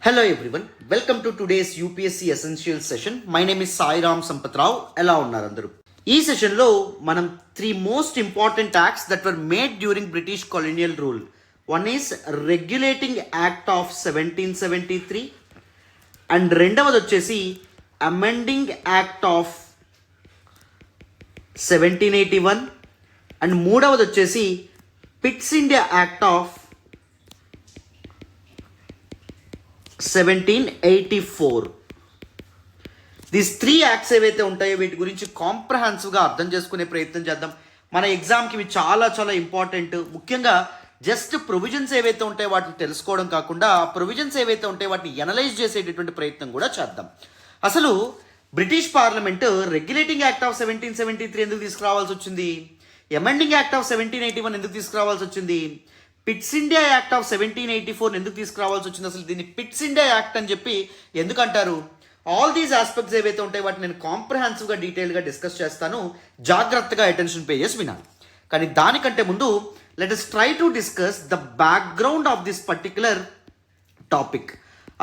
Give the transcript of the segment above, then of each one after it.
Hello everyone, welcome to today's UPSC Essential session. My name is Sairam Sampatirao. ఎలా ఉన్నారు అందరూ? ఈ సెషన్లో మనం 3 most important acts that were made during British colonial rule. One is Regulating Act of 1773 and రెండవది వచ్చేసి Amending Act of 1781 and మూడవది వచ్చేసి Pitt's India Act of 1784. These 3 acts ఏవైతే ఉంటాయో వీటి గురించి కాంప్రహెన్సివ్గా అర్థం చేసుకునే ప్రయత్నం చేద్దాం. మన ఎగ్జామ్కి ఇవి చాలా చాలా ఇంపార్టెంట్. ముఖ్యంగా జస్ట్ ప్రొవిజన్స్ ఏవైతే ఉంటాయో వాటిని తెలుసుకోవడం కాకుండా ప్రొవిజన్స్ ఏవైతే ఉంటాయో వాటిని ఎనలైజ్ చేసేటటువంటి ప్రయత్నం కూడా చేద్దాం. అసలు British parliament regulating act of 1773 ఎందుకు తీసుకురావాల్సి వచ్చింది? అమెండింగ్ యాక్ట్ ఆఫ్ 1781 ఎందుకు తీసుకురావాల్సి వచ్చింది? పిట్స్ ఇండియా యాక్ట్ ఆఫ్ 1784 ఎందుకు తీసుకురావాల్సి వచ్చింది? అసలు దీన్ని పిట్స్ ఇండియా యాక్ట్ అని చెప్పి ఎందుకు అంటారు? ఆల్ దీస్ ఆస్పెక్ట్స్ ఏవైతే ఉంటాయో వాటిని నేను కాంప్రహెన్సివ్గా డీటెయిల్గా డిస్కస్ చేస్తాను. జాగ్రత్తగా అటెన్షన్ పే చేసి వినాలి. కానీ దానికంటే ముందు let us try to discuss the background of this particular topic.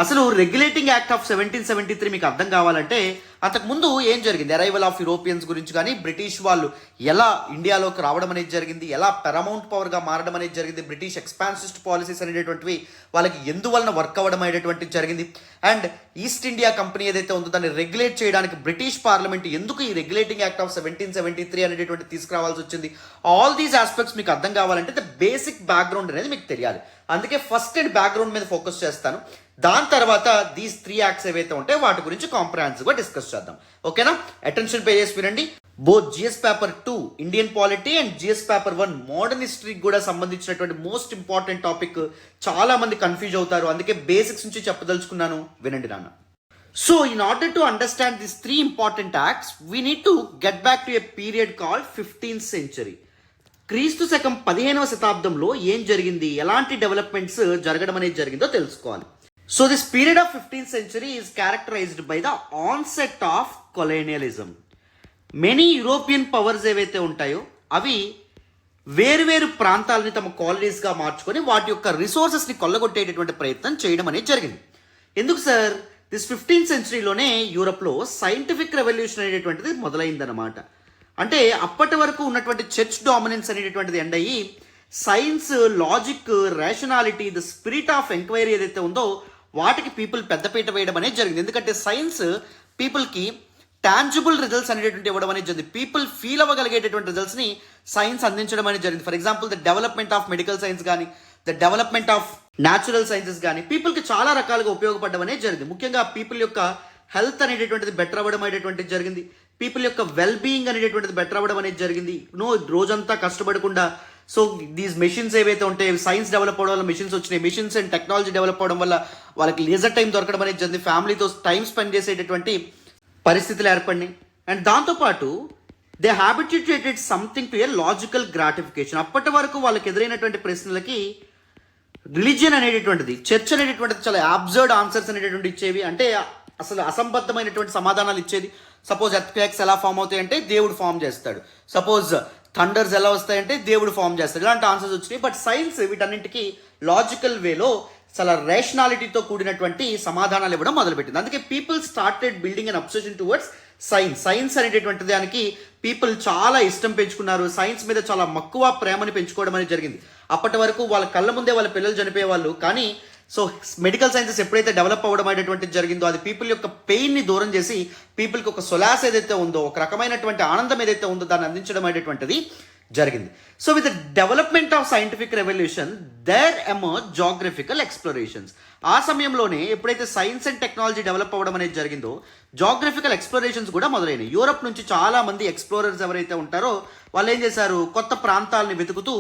అసలు రెగ్యులేటింగ్ యాక్ట్ ఆఫ్ 1773 మీకు అర్థం కావాలంటే అంతకుముందు ఏం జరిగింది, అరైవల్ ఆఫ్ యూరోపియన్స్ గురించి కానీ బ్రిటిష్ వాళ్ళు ఎలా ఇండియాలోకి రావడం అనేది జరిగింది, ఎలా పెరమౌంట్ పవర్గా మారడం అనేది జరిగింది, బ్రిటిష్ ఎక్స్పాన్సిస్ట్ పాలసీస్ అనేటటువంటివి వాళ్ళకి ఎందువలన వర్క్ అవ్వడం అనేటటువంటిది జరిగింది, అండ్ ఈస్ట్ ఇండియా కంపెనీ ఏదైతే ఉందో దాన్ని రెగ్యులేట్ చేయడానికి బ్రిటిష్ పార్లమెంట్ ఎందుకు ఈ రెగ్యులేటింగ్ యాక్ట్ ఆఫ్ 1773 అనేటటువంటి తీసుకురావాల్సి వచ్చింది. ఆల్ దీస్ ఆస్పెక్ట్స్ మీకు అర్థం కావాలంటే ద బేసిక్ బ్యాక్గ్రౌండ్ అనేది మీకు తెలియాలి. అందుకే ఫస్ట్ అండ్ బ్యాక్గ్రౌండ్ మీద ఫోకస్ చేస్తాను. దాని తర్వాత దీస్ 3 యాక్ట్స్ ఏవైతే ఉంటాయో వాటి గురించి కాంప్రహెన్సివ్గా డిస్కస్ చేద్దాం. ఓకేనా? అటెన్షన్ పే చేసి వినండి. Both GS paper 2 Indian polity and GS paper 1 modern హిస్టరీకి కూడా సంబంధించినటువంటి మోస్ట్ ఇంపార్టెంట్ టాపిక్. చాలా మంది కన్ఫ్యూజ్ అవుతారు, అందుకే బేసిక్స్ నుంచి చెప్పదలుచుకున్నాను. వినండి నాన్న. So in order to understand this 3 important acts we need to get back to a period called 15th century. క్రీస్తు శకం 15వ శతాబ్దంలో ఏం జరిగింది, ఎలాంటి డెవలప్మెంట్స్ జరగడం అనేది జరిగిందో తెలుసుకోవాలి. So this period of 15th century is characterized by the onset of colonialism. Many European powers ఏవైతే ఉంటాయో అవి వేరు ప్రాంతాలని తమ కాలనీస్గా మార్చుకొని వాటి యొక్క రిసోర్సెస్ని కొల్లగొట్టేటటువంటి ప్రయత్నం చేయడం అనేది జరిగింది. ఎందుకు సార్? దిస్ 15th centuryలోనే యూరప్లో సైంటిఫిక్ రెవల్యూషన్ అనేటటువంటిది మొదలైందనమాట. అంటే అప్పటి వరకు ఉన్నటువంటి చర్చ్ డామినెన్స్ అనేటటువంటిది ఎండ్ అయ్యి science, logic, rationality, the spirit of enquiry ఏదైతే ఉందో వాటికి పీపుల్ పెద్దపీట వేయడం అనేది జరిగింది. ఎందుకంటే సైన్స్ పీపుల్కి టాంజిబుల్ రిజల్ట్స్ అనేటువంటి ఇవ్వడం అనేది జరిగింది. పీపుల్ ఫీల్ అవ్వగలిగేటటువంటి రిజల్ట్స్ని సైన్స్ అందించడం అనేది జరిగింది. For example the development of medical science కానీ, the development of natural sciences కానీ పీపుల్కి చాలా రకాలుగా ఉపయోగపడడం అనేది జరిగింది. ముఖ్యంగా పీపుల్ యొక్క హెల్త్ అనేటటువంటిది బెటర్ అవ్వడం అనేటటువంటిది జరిగింది. పీపుల్ యొక్క వెల్ బీయింగ్ అనేటటువంటిది బెటర్ అవ్వడం అనేది జరిగింది. రోజంతా కష్టపడకుండా సో దీస్ మెషిన్స్ ఏవైతే ఉంటాయి, సైన్స్ డెవలప్ అవడం వల్ల మెషిన్స్ వచ్చినాయి. మెషిన్స్ అండ్ టెక్నాలజీ డెవలప్ అవడం వల్ల వాళ్ళకి లీజర్ టైం దొరకడం అనేది జరిగింది. ఫ్యామిలీతో టైం స్పెండ్ చేసేటటువంటి పరిస్థితులు ఏర్పడినాయి. అండ్ దాంతోపాటు they హ్యాబిట్యుయేటెడ్ something to A logical gratification. అప్పటి వరకు వాళ్ళకి ఎదురైనటువంటి ప్రశ్నలకి రిలీజియన్ అనేటటువంటిది, చర్చ్ అనేటటువంటిది చాలా అబ్జర్డ్ ఆన్సర్స్ అనేటటువంటి ఇచ్చేవి. అంటే అసలు అసంబద్ధమైనటువంటి సమాధానాలు ఇచ్చేది. సపోజ్ ఎర్త్క్వేక్స్ ఎలా ఫామ్ అవుతాయి అంటే దేవుడు ఫామ్ చేస్తాడు. సపోజ్ థండర్స్ ఎలా వస్తాయంటే దేవుడు ఫామ్ చేస్తాడు. ఇలాంటి ఆన్సర్స్ వచ్చినాయి. బట్ సైన్స్ వీటన్నింటికి లాజికల్ వేలో చాలా రేషనాలిటీతో కూడినటువంటి సమాధానాలు ఇవ్వడం మొదలుపెట్టింది. అందుకే పీపుల్ స్టార్టెడ్ బిల్డింగ్ అన్ అబ్సెషన్ టువర్డ్స్ సైన్స్. సైన్స్ అనేటటువంటి దానికి పీపుల్ చాలా ఇష్టం పెంచుకున్నారు. సైన్స్ మీద చాలా మక్కువ ప్రేమని పెంచుకోవడం అనేది జరిగింది. అప్పటి వరకు వాళ్ళ కళ్ళ ముందే వాళ్ళ పిల్లలు చనిపోయేవాళ్ళు. కానీ సో మెడికల్ సైన్సెస్ ఎప్పుడైతే డెవలప్ అవ్వడం అనేటువంటిది జరిగిందో అది పీపుల్ యొక్క పెయిన్ని దూరం చేసి పీపుల్కి ఒక సొలాస్ ఏదైతే ఉందో, ఒక రకమైనటువంటి ఆనందం ఏదైతే ఉందో దాన్ని అందించడం అనేటువంటిది జరిగింది. So with the development of scientific revolution there emerge geographical explorations. ఆ సమయంలోనే ఎప్పుడైతే సైన్స్ అండ్ టెక్నాలజీ డెవలప్ అవ్వడం అనేది జరిగిందో జాగ్రఫికల్ ఎక్స్ప్లోరేషన్స్ కూడా మొదలైనవి. యూరప్ నుంచి చాలా మంది ఎక్స్ప్లోరర్స్ ఎవరైతే ఉంటారో వాళ్ళు ఏం చేశారు, కొత్త ప్రాంతాలని వెతుకుతూ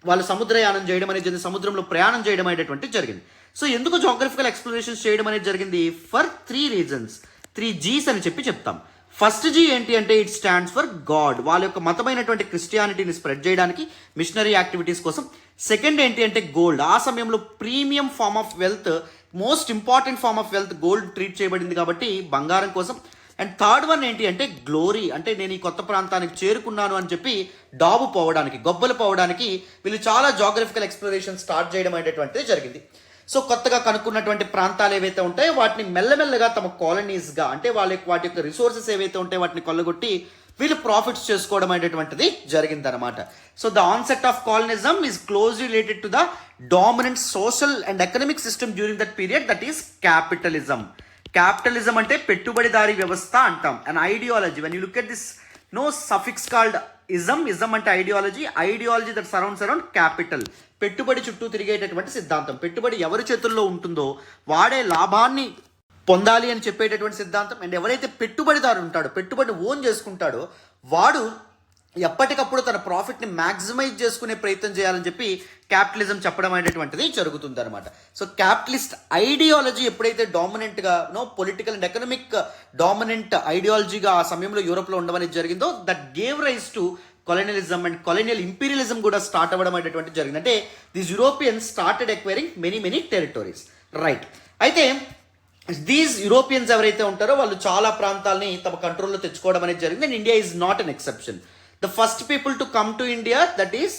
వాళ్ళు సముద్రయానం చేయడం అనేది జరిగింది. సముద్రంలో ప్రయాణం చేయడం అనేటువంటి జరిగింది. సో ఎందుకు జాగ్రఫికల్ ఎక్స్ప్లోరేషన్స్ చేయడం అనేది జరిగింది? ఫర్ 3 reasons, 3 G's అని చెప్తాం. ఫస్ట్ G ఏంటి అంటే ఇట్ స్టాండ్స్ ఫర్ గాడ్. వాళ్ళ యొక్క మతమైనటువంటి క్రిస్టియానిటీని స్ప్రెడ్ చేయడానికి మిషనరీ యాక్టివిటీస్ కోసం. సెకండ్ ఏంటి అంటే గోల్డ్. ఆ సమయంలో premium form of wealth, most important form of wealth gold treat చేయబడింది కాబట్టి బంగారం కోసం. అండ్ థర్డ్ వన్ ఏంటి అంటే గ్లోరీ. అంటే నేను ఈ కొత్త ప్రాంతానికి చేరుకున్నాను అని చెప్పి డాబు పోవడానికి, గొప్పలు పోవడానికి వీళ్ళు చాలా జాగ్రఫికల్ ఎక్స్ప్లోరేషన్ స్టార్ట్ చేయడం అనేటువంటిది జరిగింది. సో కొత్తగా కనుక్కున్నటువంటి ప్రాంతాలు ఏవైతే ఉంటాయో వాటిని మెల్లమెల్లగా తమ కాలనీస్గా, అంటే వాటి యొక్క రిసోర్సెస్ ఏవైతే ఉంటాయో వాటిని కొల్లగొట్టి వీళ్ళు ప్రాఫిట్స్ చేసుకోవడం అనేటువంటిది జరిగిందనమాట. So the onset of colonialism is closely related to the dominant social and economic system during that period, that is capitalism. Capitalism అంటే పెట్టుబడిదారీ వ్యవస్థ అంటాం. And ideology, when you look at this no suffix called ism అంటే ideology that surrounds around capital. పెట్టుబడి చుట్టూ తిరిగేటటువంటి సిద్ధాంతం. పెట్టుబడి ఎవరి చేతుల్లో ఉంటుందో వాడే లాభాన్ని పొందాలి అని చెప్పేటటువంటి సిద్ధాంతం. అండ్ ఎవరైతే పెట్టుబడిదారు ఉంటాడో, పెట్టుబడిని ఓన్ చేసుకుంటాడో, వాడు ఎప్పటికప్పుడు తన ప్రాఫిట్ని మ్యాక్సిమైజ్ చేసుకునే ప్రయత్నం చేయాలని చెప్పి క్యాపిటలిజం చెప్పడం అనేటువంటిది జరుగుతుంది అనమాట. సో క్యాపిటలిస్ట్ ఐడియాలజీ ఎప్పుడైతే డామినెంట్గా పొలిటికల్ అండ్ ఎకనామిక్ డామినెంట్ ఐడియాలజీగా ఆ సమయంలో యూరోప్లో ఉండడం అనేది జరిగిందో, that gave rise to colonialism and colonial imperialism కూడా స్టార్ట్ అవ్వడం అనేటువంటి జరిగింది. అంటే these Europeans started acquiring many territories, right. అయితే దీస్ యూరోపియన్స్ ఎవరైతే ఉంటారో వాళ్ళు చాలా ప్రాంతాలని తమ కంట్రోల్లో తెచ్చుకోవడం అనేది జరిగింది. And India is not an exception. The first people to come to India that is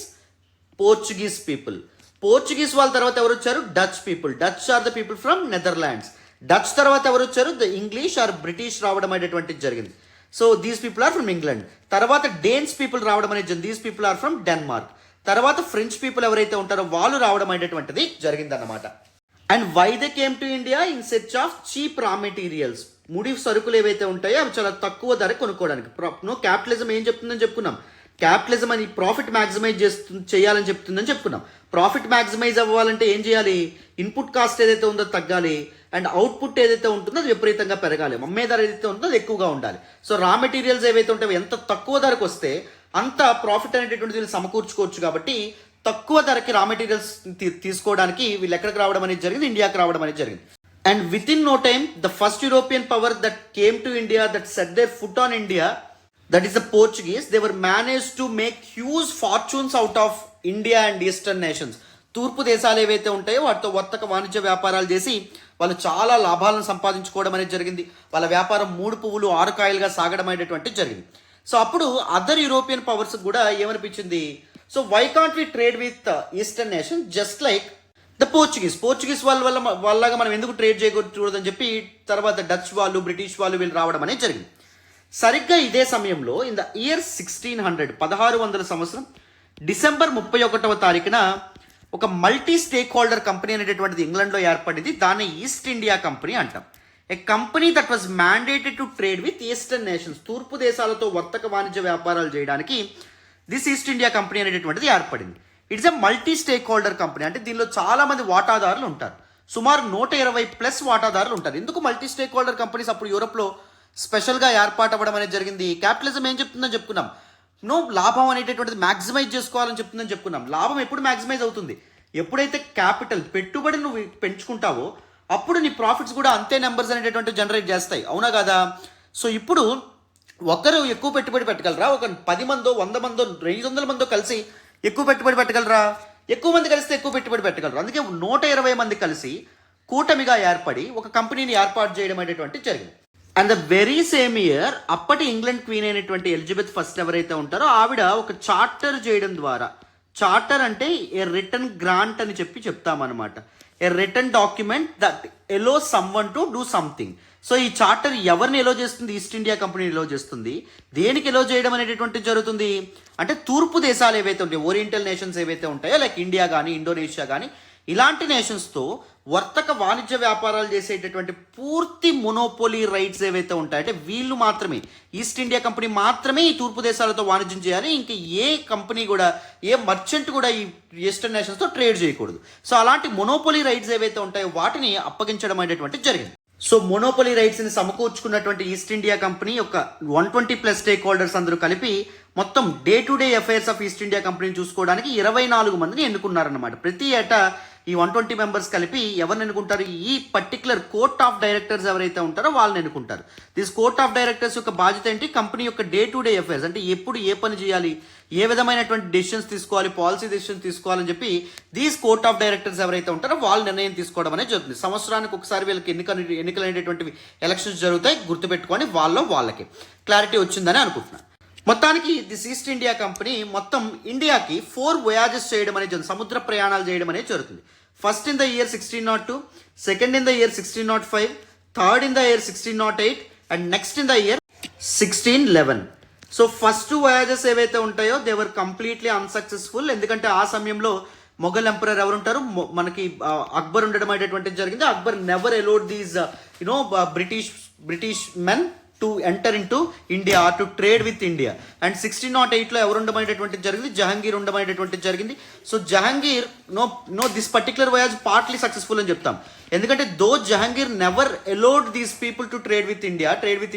Portuguese people. Portuguese వాళ్ళ తర్వాత ఎవరు వచ్చారు? Dutch people. Dutch are the people from Netherlands. Dutch తర్వాత ఎవరు వచ్చారు? ద ఇంగ్లీష్ ఆర్ బ్రిటిష్ రావడం అనేటువంటిది జరిగింది. So these people are from England. తర్వాత డేన్స్ పీపుల్ రావడం అనేది జరిగింది. These people are from Denmark. తర్వాత ఫ్రెంచ్ పీపుల్ ఎవరైతే ఉంటారో వాళ్ళు రావడం అనేటువంటిది జరిగిందన్నమాట. And why they came to India in search of cheap raw materials. ముడి సరుకులు ఏవైతే ఉంటాయో అవి చాలా తక్కువ ధర కొనుక్కోవడానికి. క్యాపిటలిజం ఏం చెప్తుందని చెప్పుకున్నాం? క్యాపిటలిజం అని ప్రాఫిట్ మ్యాక్సిమైజ్ చేయాలని చెప్తుందని చెప్పుకున్నాం. ప్రాఫిట్ మ్యాక్సిమైజ్ అవ్వాలంటే ఏం చేయాలి? ఇన్పుట్ కాస్ట్ ఏదైతే ఉందో తగ్గాలి, అండ్ అవుట్పుట్ ఏదైతే ఉంటుందో అది విపరీతంగా పెరగాలి. అమ్మే ధర ఏదైతే ఉంటుందో అది ఎక్కువగా ఉండాలి. సో రా మెటీరియల్స్ ఏవైతే ఉంటాయో ఎంత తక్కువ ధరకు వస్తే అంత ప్రాఫిట్ అనేటటువంటి వీళ్ళు సమకూర్చుకోవచ్చు. కాబట్టి తక్కువ ధరకి రా మెటీరియల్స్ తీసుకోవడానికి వీళ్ళు ఎక్కడికి రావడం అనేది జరిగింది? ఇండియాకి రావడం అనేది జరిగింది. And with in no time the first European power that came to India, that set their foot on India, that is the Portuguese. They were manage to make huge fortunes out of India and eastern nations. తూర్పు దేశాలు ఏవైతే ఉంటాయో వాటితో వర్తక వాణిజ్య వ్యాపారాలు చేసి వాళ్ళు చాలా లాభాలను సంపాదించుకోవడం అనేది జరిగింది. వాళ్ళ వ్యాపారం 3 పువ్వులు 6 కాయలుగా సాగడం అనేటువంటిది జరిగింది. సో అప్పుడు అదర్ యూరోపియన్ పవర్స్ కూడా ఏమనిపించింది? So why can't we trade with eastern nation just like the Portuguese వాళ్ళగా మనం ఎందుకు ట్రేడ్ చేయకూడదని చెప్పి తర్వాత డచ్ వాళ్ళు, బ్రిటిష్ వాళ్ళు వీళ్ళు రావడం అనేది జరిగింది. సరిగ్గా ఇదే సమయంలో ఇన్ ద ఇయర్ 1600 సంవత్సరం డిసెంబర్ 31వ తారీఖున ఒక మల్టీ స్టేక్ హోల్డర్ కంపెనీ అనేటటువంటిది ఇంగ్లాండ్లో ఏర్పడింది. దాన్ని ఈస్ట్ ఇండియా కంపెనీ అంటాం. A company that was mandated to trade with eastern nations. తూర్పు దేశాలతో వర్తక వాణిజ్య వ్యాపారాలు చేయడానికి దిస్ ఈస్ట్ ఇండియా కంపెనీ అనేటటువంటిది ఏర్పడింది. It's a multi stake holder company. అంటే దీనిలో చాలా మంది వాటాదారులు ఉంటారు. సుమారు 120+ వాటాదారులు ఉంటారు. ఎందుకు మల్టీ స్టేక్ హోల్డర్ కంపెనీస్ అప్పుడు యూరోప్లో స్పెషల్గా ఏర్పాటు అవ్వడం అనేది జరిగింది? క్యాపిటలిజం ఏం చెప్తుందని చెప్పుకున్నాం? లాభం అనేటటువంటిది మ్యాక్సిమైజ్ చేసుకోవాలని చెప్తుందని చెప్పుకున్నాం. లాభం ఎప్పుడు మ్యాక్సిమైజ్ అవుతుంది? ఎప్పుడైతే క్యాపిటల్ పెట్టుబడి నువ్వు పెంచుకుంటావో అప్పుడు నీ ప్రాఫిట్స్ కూడా అంతే నెంబర్స్ అనేటటువంటి జనరేట్ చేస్తాయి. అవునా కదా? సో ఇప్పుడు ఒకరు ఎక్కువ పెట్టుబడి పెట్టగలరా? ఒక 10 మందో 100 మందో 200 మందో కలిసి ఎక్కువ పెట్టుబడి పెట్టగలరా? ఎక్కువ మంది కలిస్తే ఎక్కువ పెట్టుబడి పెట్టగలరు. అందుకే 120 మంది కలిసి కూటమిగా ఏర్పడి ఒక కంపెనీని ఏర్పాటు చేయడం అనేటువంటి జరిగింది. And the very same year అప్పటి ఇంగ్లాండ్ క్వీన్ అయినటువంటి ఎలిజబెత్ ఫస్ట్ ఎవరైతే ఉంటారో ఆవిడ ఒక చార్టర్ చేయడం ద్వారా, చార్టర్ అంటే ఏ రిటర్న్ గ్రాంట్ అని చెప్తామన్నమాట. A written document that allow someone to do something. So ఈ చార్టర్ ఎవరిని ఎలో చేస్తుంది? ఈస్ట్ ఇండియా కంపెనీ ఎలో చేస్తుంది. దేనికి ఎలో చేయడం అనేటటువంటిది జరుగుతుంది అంటే తూర్పు దేశాలు ఏవైతే ఉంటాయో, ఓరియంటల్ నేషన్స్ ఏవైతే ఉంటాయో లైక్ ఇండియా కానీ ఇండోనేషియా కానీ ఇలాంటి నేషన్స్తో వర్తక వాణిజ్య వ్యాపారాలు చేసేటటువంటి పూర్తి మొనోపోలీ రైట్స్ ఏవైతే ఉంటాయో, అంటే వీళ్ళు మాత్రమే, ఈస్ట్ ఇండియా కంపెనీ మాత్రమే ఈ తూర్పు దేశాలతో వాణిజ్యం చేయాలి. ఇంకా ఏ కంపెనీ కూడా, ఏ మర్చెంట్ కూడా ఈ ఈస్టర్న్ నేషన్స్తో ట్రేడ్ చేయకూడదు. సో అలాంటి మొనోపోలీ రైట్స్ ఏవైతే ఉంటాయో వాటిని అప్పగించడం అనేటువంటిది జరిగింది. సో మొనోపోలీ రైట్స్ని సమకూర్చుకున్నటువంటి ఈస్ట్ ఇండియా కంపెనీ యొక్క 120+ స్టేక్ హోల్డర్స్ అందరూ కలిపి మొత్తం day to day affairs of East India కంపెనీని చూసుకోవడానికి 24 మందిని ఎన్నుకున్నారన్నమాట. ప్రతి ఏటా ఈ 120 మెంబర్స్ కలిపి ఎవరిని ఎన్నుకుంటారు? ఈ పర్టికులర్ కోర్ట్ ఆఫ్ డైరెక్టర్స్ ఎవరైతే ఉంటారో వాళ్ళని ఎన్నుకుంటారు. దిస్ కోర్ట్ ఆఫ్ డైరెక్టర్స్ యొక్క బాధ్యత ఏంటి? కంపెనీ యొక్క డే టు డే అఫైర్స్, అంటే ఎప్పుడు ఏ పని చేయాలి, ఏ విధమైనటువంటి డెసిషన్స్ తీసుకోవాలి, పాలసీ డెసిషన్స్ తీసుకోవాలని చెప్పి దీస్ కోర్ట్ ఆఫ్ డైరెక్టర్స్ ఎవరైతే ఉంటారో వాళ్ళు నిర్ణయం తీసుకోవడం అనేది జరుగుతుంది. సంవత్సరానికి ఒకసారి వీళ్ళకి ఎన్నికలు అనేటువంటివి ఎలక్షన్స్ జరుగుతాయి. గుర్తుపెట్టుకొని వాళ్ళకి క్లారిటీ వచ్చిందని అనుకుంటున్నాను. మొత్తానికి దిస్ ఈస్ట్ ఇండియా కంపెనీ మొత్తం ఇండియాకి 4 వయాజెస్ చేయడం అనేది జరుగుతుంది, సముద్ర ప్రయాణాలు చేయడం అనేది జరుగుతుంది. First in the year 1602, second in the year 1605, third in the year 1608 and next in the year 1611. So first voyages ఏవైతే ఉంటాయో దే వర్ కంప్లీట్లీ అన్సక్సెస్ఫుల్. ఎందుకంటే ఆ సమయంలో మొఘల్ ఎంపరర్ ఎవరు ఉంటారు, మనకి అక్బర్ ఉండడం అనేటువంటిది జరిగింది. Akbar never allowed these British men to enter in to India or to trade with India. And 1608లో ఎవరు ఉండమనేటువంటిది జరిగింది, జహాంగీర్ ఉండమనేటువంటిది జరిగింది. So Jahangir no this particular voyage partly successful అని చెప్తాం. ఎందుకంటే though Jahangir never allowed these people to trade with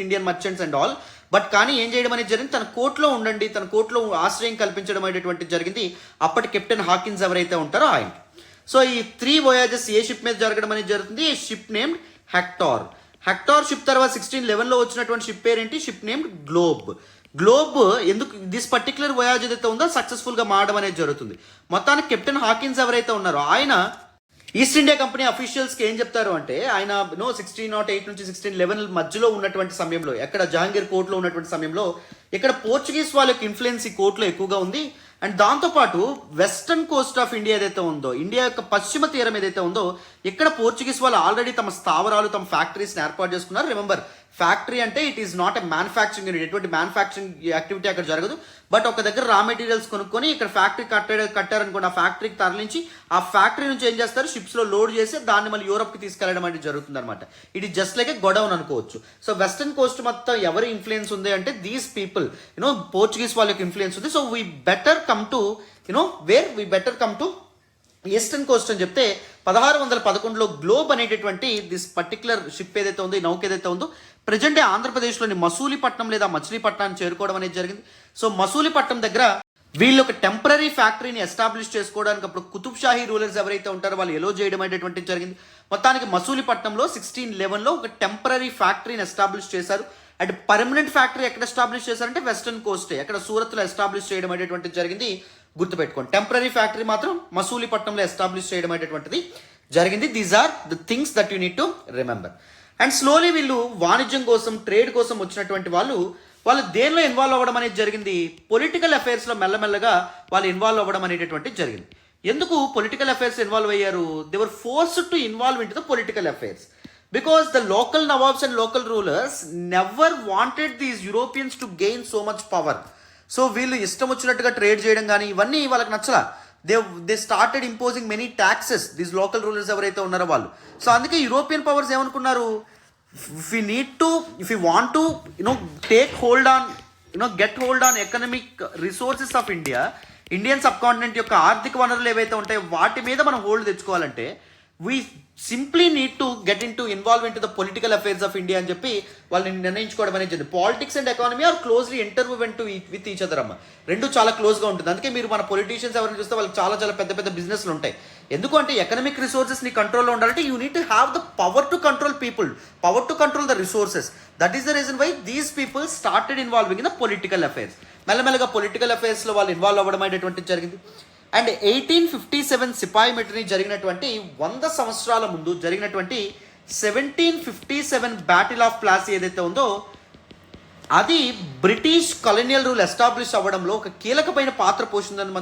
Indian merchants and all. But కానీ ఏం చేయడం అనేది జరిగింది, తన కోర్టులో ఉండండి, తన కోర్టులో ఆశ్రయం కల్పించడం అనేటువంటిది జరిగింది అప్పటి కెప్టెన్ హాకిన్స్ ఎవరైతే ఉంటారో ఆయన. సో ఈ 3 వయాజెస్ ఏ షిప్ మీద జరగడం అనేది జరుగుతుంది, షిప్ నేమ్డ్ హెక్టార్ షిప్ తర్వాత 1611లో వచ్చినటువంటి షిప్ పేరేంటి, షిప్ నేమ్డ్ గ్లోబ్. ఎందుకు దిస్ పర్టికులర్ వయాజ్ ఏదైతే ఉందో సక్సెస్ఫుల్ గా మారడం అనేది జరుగుతుంది. మొత్తానికి కెప్టెన్ హాకిన్స్ ఎవరైతే ఉన్నారో ఆయన ఈస్ట్ ఇండియా కంపెనీ అఫీషియల్స్కి ఏం చెప్తారు అంటే, ఆయన 1608 నుంచి 1611 మధ్యలో ఉన్నటువంటి సమయంలో, ఎక్కడ జహాంగీర్ కోర్టులో ఉన్నటువంటి సమయంలో ఇక్కడ పోర్చుగీస్ వాళ్ళకి ఇన్ఫ్లుయెన్స్ ఈ కోర్టులో ఎక్కువగా ఉంది. అండ్ దాంతోపాటు వెస్టర్న్ కోస్ట్ ఆఫ్ ఇండియా ఏదైతే ఉందో, ఇండియా యొక్క పశ్చిమ తీరం ఏదైతే ఉందో, ఇక్కడ పోర్చుగీస్ వాళ్ళు ఆల్రెడీ తమ స్థావరాలు, తమ ఫ్యాక్టరీస్ని ఏర్పాటు చేసుకున్నారు. రిమెంబర్, ఫ్యాక్టరీ అంటే it is not a manufacturing unit, ఎటువంటి మ్యానుఫ్యాక్చరింగ్ యాక్టివిటీ అక్కడ జరగదు. బట్ ఒక దగ్గర రా మెటీరియల్స్ కొనుక్కొని ఇక్కడ ఫ్యాక్టరీ కట్టారనుకోండి, ఆ ఫ్యాక్టరీకి తరలించి ఆ ఫ్యాక్టరీ నుంచి ఏం చేస్తారు, షిప్స్లో లోడ్ చేసి దాన్ని మళ్ళీ యూరోప్కి తీసుకెళ్లడం అనేది జరుగుతుంది అనమాట. It is just like a godown అనుకోవచ్చు. సో వెస్టర్న్ కోస్ట్ మొత్తం ఎవరి ఇన్ఫ్లుయెన్స్ ఉంది అంటే దీస్ పీపుల్ పోర్చుగీస్ వాళ్ళకి ఇన్ఫ్లుయెన్స్ ఉంది. So we better come to eastern Coast అని చెప్తే 1611లో గ్లోబ్ అనేటటువంటి దిస్ పర్టికులర్ షిప్ ఏదైతే ఉందో, ఈ నౌక ఏదైతే ఉందో, ప్రజెంట్ ఆంధ్రప్రదేశ్లోని మసూలిపట్నం లేదా మచిలీపట్నాన్ని చేరుకోవడం అనేది జరిగింది. సో మసూలిపట్నం దగ్గర వీళ్ళు ఒక టెంపరీ ఫ్యాక్టరీని ఎస్టాబ్లిష్ చేసుకోవడానికి అప్పుడు కుతుబ్ షాహీ రూలర్స్ ఎవరైతే ఉంటారో వాళ్ళు ఎలో చేయడం అనేటువంటిది జరిగింది. మొత్తానికి మసూలిపట్నంలో 1611లో ఒక టెంపరీ ఫ్యాక్టరీని ఎస్టాబ్లిష్ చేశారు. అండ్ పర్మనెంట్ ఫ్యాక్టరీ ఎక్కడ ఎస్టాబ్లిష్ చేశారంటే వెస్టర్న్ కోస్టే, ఎక్కడ సూరత్లో ఎస్టాబ్లిష్ చేయడం అనేటువంటిది జరిగింది. గుర్తుపెట్టుకోండి, టెంపరీ ఫ్యాక్టరీ మాత్రం మసూలిపట్నంలో ఎస్టాబ్లిష్ చేయడం అనేటువంటిది జరిగింది. These are the things that you need to remember. And slowly వీళ్ళు వాణిజ్యం కోసం, ట్రేడ్ కోసం వచ్చినటువంటి వాళ్ళు దేనిలో ఇన్వాల్వ్ అవ్వడం అనేది జరిగింది, పొలిటికల్ అఫైర్స్లో మెల్లమెల్లగా వాళ్ళు ఇన్వాల్వ్ అవ్వడం అనేటటువంటిది జరిగింది. ఎందుకు పొలిటికల్ అఫైర్స్ ఇన్వాల్వ్ అయ్యారు, they were forced to involve in to the political affairs because the local nawabs and local rulers never wanted these Europeans to gain so much power. So వీళ్ళు ఇష్టం వచ్చినట్టుగా trade చేయడం కానీ ఇవన్నీ వాళ్ళకి నచ్చలా. They started imposing many taxes, these local rulers ఎవరైతే ఉన్నారో వాళ్ళు. సో అందుకే యూరోపియన్ పవర్స్ ఏమనుకున్నారు, if we want to get hold on economic resources of India, Indian sub continent యొక్క ఆర్థిక వనరులు ఏవైతే ఉంటాయో వాటి మీద మనం hold తెచ్చుకోవాలంటే we simply need to get involve into the political affairs of India అని చెప్పి వాళ్ళని నిర్ణయించుకోవడం అనేది జరిగింది. Politics and economy are closely interwoven with each other అమ్మ, రెండు చాలా క్లోజ్గా ఉంటుంది. అందుకే మీరు మన పొలిటీషియన్స్ ఎవరైనా చూస్తే వాళ్ళకి చాలా చాలా పెద్ద పెద్ద బిజినెస్లు ఉంటాయి. ఎందుకంటే ఎకనామిక్ రిసోర్సెస్ నీ కంట్రోల్లో ఉండాలంటే you need to have the power to control people, power to control the resources. That is the reason why these people started involving in the political affairs. మెల్లమెల్లగా పొలిటికల్ అఫైర్స్లో వాళ్ళు ఇన్వాల్వ్ అవ్వడం అనేటువంటిది జరిగింది. And 1857 సిపాయి మెటరీ జరిగినటువంటి 100 సంవత్సరాల ముందు జరిగినటువంటి 1757 బ్యాటిల్ ఆఫ్ ప్లాసీ ఏదైతే ఉందో అది బ్రిటిష్ కొలోనియల్ రూల్ ఎస్టాబ్లిష్ అవ్వడంలో ఒక కీలకమైన పాత్ర పోషించిందని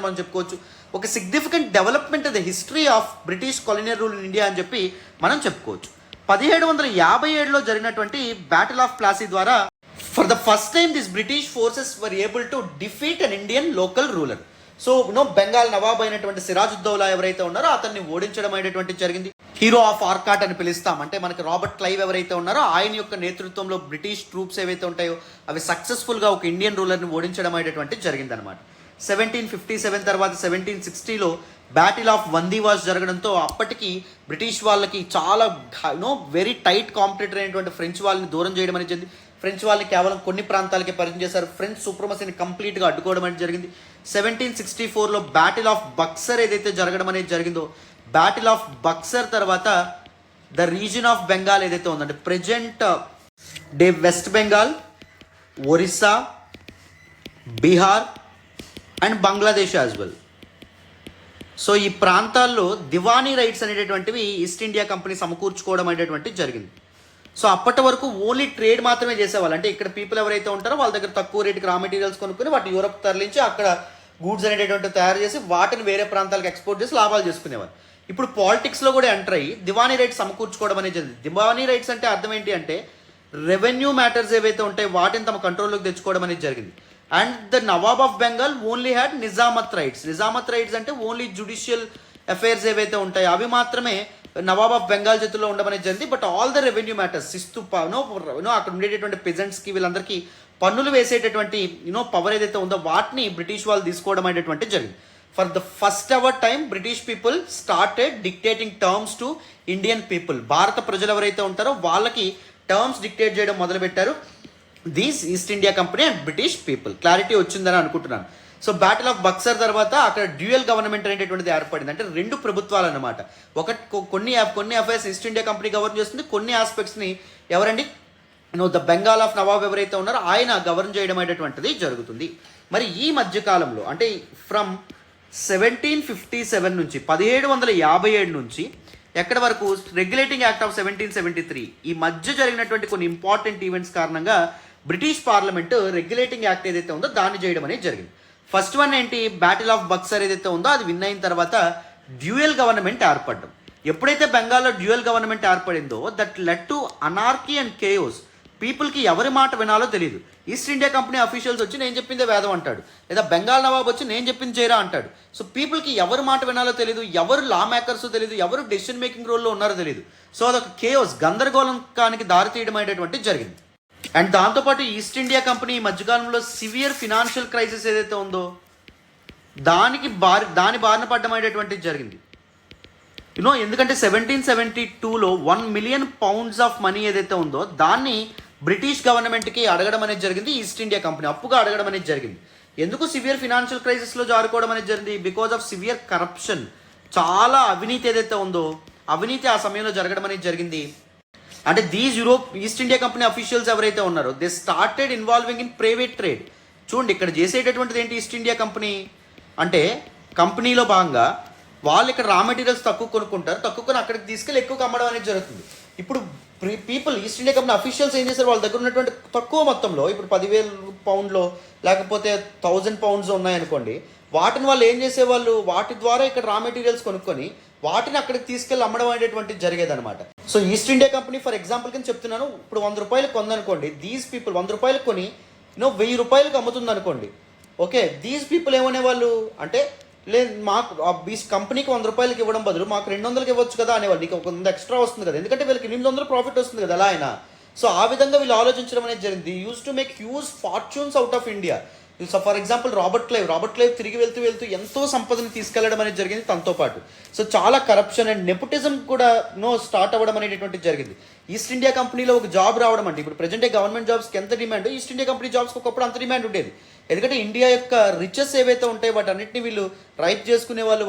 మనం చెప్పుకోవచ్చు. ఒక significant development the history of British colonial rule in India అని చెప్పి మనం చెప్పుకోవచ్చు. 1757లో జరిగినటువంటి బ్యాటిల్ ఆఫ్ ప్లాసీ ద్వారా for the first time this British forces were able to defeat an Indian local ruler. So Bengal నవాబ్ అయినటువంటి సిరాజుద్దౌలా ఎవరైతే ఉన్నారో అతన్ని ఓడించడం అనేటువంటి జరిగింది. హీరో ఆఫ్ ఆర్కాట్ అని పిలుస్తాం. అంటే మనకి రాబర్ట్ క్లైవ్ ఎవరైతే ఉన్నారో ఆయన యొక్క నేతృత్వంలో బ్రిటిష్ ట్రూప్స్ ఏవైతే ఉంటాయో అవి సక్సెస్ఫుల్గా ఒక ఇండియన్ రూలర్ని ఓడించడం అనేటువంటి జరిగిందనమాట. 1757 తర్వాత 1760లో బ్యాటిల్ ఆఫ్ వందీవాస్ జరగడంతో అప్పటికి బ్రిటిష్ వాళ్ళకి చాలా వెరీ టైట్ కాంపిటేటర్ అయినటువంటి ఫ్రెంచ్ వాళ్ళని దూరం చేయడం అనేది జరిగింది. ఫ్రెంచ్ వాళ్ళని కేవలం కొన్ని ప్రాంతాలకే పరిచయం చేశారు. ఫ్రెంచ్ సూప్రమసీని కంప్లీట్గా అడ్డుకోవడం అనేది జరిగింది. 1764లో బ్యాటిల్ ఆఫ్ బక్సర్ ఏదైతే జరగడం అనేది జరిగిందో, బ్యాటిల్ ఆఫ్ బక్సర్ తర్వాత ద రీజన్ ఆఫ్ బెంగాల్ ఏదైతే ఉందంటే present day west Bengal, Orissa, Bihar and Bangladesh as well. So ఈ ప్రాంతాల్లో దివానీ రైట్స్ అనేటటువంటివి ఈస్ట్ ఇండియా కంపెనీ సమకూర్చుకోవడం అనేటువంటిది జరిగింది. సో అప్పటి వరకు ఓన్లీ ట్రేడ్ మాత్రమే చేసేవాళ్ళు. అంటే ఇక్కడ పీపుల్ ఎవరైతే ఉంటారో వాళ్ళ దగ్గర తక్కువ రేటుకి రా మెటీరియల్స్ కొనుక్కొని వాటిని యూరప్ తరలించి అక్కడ గూడ్స్ అనేటటువంటి తయారు చేసి వాటిని వేరే ప్రాంతాలకు ఎక్స్పోర్ట్ చేసి లాభాలు చేసుకునేవారు. ఇప్పుడు పాలిటిక్స్లో కూడా ఎంటర్ అయ్యి దివానీ రైట్స్ సమకూర్చుకోవడం అనేది జరిగింది. దివానీ రైట్స్ అంటే అర్థం ఏంటి అంటే రెవెన్యూ మ్యాటర్స్ ఏవైతే ఉంటాయో వాటిని తమ కంట్రోల్లోకి తెచ్చుకోవడం అనేది జరిగింది. And the Nawab of Bengal only had nizamat rights. Nizamat rights అంటే ఓన్లీ జ్యుడిషియల్ అఫైర్స్ ఏవైతే ఉంటాయో అవి మాత్రమే నవాబ్ ఆఫ్ బెంగాల్ చేతుల్లో ఉండమనేది జరిగింది. But all the revenue matters ఇస్తూ అక్కడ ఉండేటటువంటి పెజెంట్స్కి వీళ్ళందరికీ పన్నులు వేసేటటువంటి పవర్ ఏదైతే ఉందో వాటిని బ్రిటిష్ వాళ్ళు తీసుకోవడం అనేటువంటి జరిగింది. For the first our time British people started dictating terms to Indian people. భారత ప్రజలు ఎవరైతే ఉంటారో వాళ్ళకి టర్మ్స్ డిక్టేట్ చేయడం మొదలుపెట్టారు these East India company and British people. Clarity వచ్చిందని అనుకుంటున్నాను. సో బ్యాటిల్ ఆఫ్ బక్సర్ తర్వాత అక్కడ డ్యూయల్ గవర్నమెంట్ అనేటువంటిది ఏర్పడింది. అంటే రెండు ప్రభుత్వాలు అనమాట. కొన్ని affairs east India company govern చేస్తుంది, కొన్ని ఆస్పెక్ట్స్ని ఎవరండి ద బెంగాల్ ఆఫ్ నవాబ్ ఎవరైతే ఉన్నారో ఆయన గవర్న్ చేయడం అనేటువంటిది జరుగుతుంది. మరి ఈ మధ్యకాలంలో అంటే ఫ్రమ్ 1757 నుంచి 1757 నుంచి ఎక్కడి వరకు రెగ్యులేటింగ్ యాక్ట్ ఆఫ్ 1773 ఈ మధ్య జరిగినటువంటి కొన్ని ఇంపార్టెంట్ ఈవెంట్స్ కారణంగా బ్రిటిష్ పార్లమెంట్ రెగ్యులేటింగ్ యాక్ట్ ఏదైతే ఉందో దాన్ని చేయడం అనేది జరిగింది. ఫస్ట్ వన్ ఏంటి, బ్యాటిల్ ఆఫ్ బక్సర్ ఏదైతే ఉందో అది విన్ అయిన తర్వాత డ్యూయల్ గవర్నమెంట్ ఏర్పడడం. ఎప్పుడైతే బెంగాల్లో డ్యూయల్ గవర్నమెంట్ ఏర్పడిందో that led to anarchy and chaos. పీపుల్కి ఎవరి మాట వినాలో తెలియదు. ఈస్ట్ ఇండియా కంపెనీ అఫీషియల్స్ వచ్చి నేను చెప్పిందే వేదం అంటాడు, లేదా బెంగాల్ నవాబ్ వచ్చి నేను చెప్పింది చేయరా అంటాడు. సో పీపుల్కి ఎవరి మాట వినాలో తెలియదు, ఎవరు లా మేకర్స్ తెలియదు, ఎవరు డెసిషన్ మేకింగ్ రోల్లో ఉన్నారో తెలియదు. సో అదొక కేయోస్ గందరగోళానికి దారి తీయడం అనేటువంటి జరిగింది. అండ్ దాంతోపాటు ఈస్ట్ ఇండియా కంపెనీ ఈ మధ్యకాలంలో సివియర్ ఫినాన్షియల్ క్రైసిస్ ఏదైతే ఉందో దాని బారిన పడ్డం అనేటువంటిది జరిగింది. ఎందుకంటే 1772లో 1 మిలియన్ పౌండ్స్ ఆఫ్ మనీ ఏదైతే ఉందో దాన్ని బ్రిటిష్ గవర్నమెంట్కి అడగడం అనేది జరిగింది. ఈస్ట్ ఇండియా కంపెనీ అప్పుగా అడగడం అనేది జరిగింది. ఎందుకు సివియర్ ఫినాన్షియల్ క్రైసిస్లో జారుకోవడం అనేది జరిగింది? Because of severe corruption. చాలా అవినీతి ఏదైతే ఉందో అవినీతి ఆ సమయంలో జరగడం అనేది జరిగింది. అంటే ఈస్ట్ ఇండియా కంపెనీ అఫీషియల్స్ ఎవరైతే ఉన్నారో they started involving in private trade. చూడండి ఇక్కడ చేసేటటువంటిది ఏంటి, ఈస్ట్ ఇండియా కంపెనీ అంటే కంపెనీలో భాగంగా వాళ్ళు ఇక్కడ రా మెటీరియల్స్ తక్కువ కొనుక్కుంటారు, తక్కువ కొని అక్కడికి తీసుకెళ్ళి ఎక్కువ అమ్మడం అనేది జరుగుతుంది. ఇప్పుడు people east India company officials ఏం చేశారు, వాళ్ళ దగ్గర ఉన్నటువంటి తక్కువ మొత్తంలో ఇప్పుడు 10,000 పౌండ్లో లేకపోతే 1000 పౌండ్స్ ఉన్నాయనుకోండి, వాటిని వాళ్ళు ఏం చేసేవాళ్ళు, వాటి ద్వారా ఇక్కడ రా మెటీరియల్స్ కొనుక్కొని వాటిని అక్కడికి తీసుకెళ్ళి అమ్మడం అనేటువంటిది జరిగేదనమాట. So East India Company for example కింద చెప్తున్నాను, ఇప్పుడు 100 రూపాయలు కొందనుకోండి, దీస్ పీపుల్ 100 రూపాయలు కొని 1000 రూపాయలకు అమ్ముతుంది అనుకోండి. ఓకే, దీస్ పీపుల్ ఏమనేవాళ్ళు అంటే లేదు మాకు ఈ కంపెనీకి 100 రూపాయలకి ఇవ్వడం బదులు మాకు 200కి ఇవ్వచ్చు కదా అనేవాళ్ళు. నీకు 100 ఎక్స్ట్రా వస్తుంది కదా, ఎందుకంటే వీళ్ళకి 800 ప్రాఫిట్ వస్తుంది కదా ఎలా అయినా. సో ఆ విధంగా వీళ్ళు ఆలోచించడం అనేది జరిగింది. Use to make huge fortunes out of India. So for example Robert Clive తిరిగి వెళ్తూ ఎంతో సంపదని తీసుకెళ్లడం అనేది జరిగింది తనతో పాటు. సో చాలా కరప్షన్ అండ్ నెపోటిజం కూడా స్టార్ట్ అవ్వడం అనేటటువంటి జరిగింది. ఈస్ట్ ఇండియా కంపెనీలో ఒక జాబ్ రావడం అంటే ఇప్పుడు ప్రజెంట్ గవర్నమెంట్ జాబ్స్కి ఎంత డిమాండ్, ఈస్ట్ ఇండియా కంపెనీ జాబ్స్కి ఒకప్పుడు అంత డిమాండ్ ఉండేది. ఎందుకంటే ఇండియా యొక్క రిచెస్ ఏవైతే ఉంటాయో వాటన్నిటిని వీళ్ళు రైప్ చేసుకునే వాళ్ళు,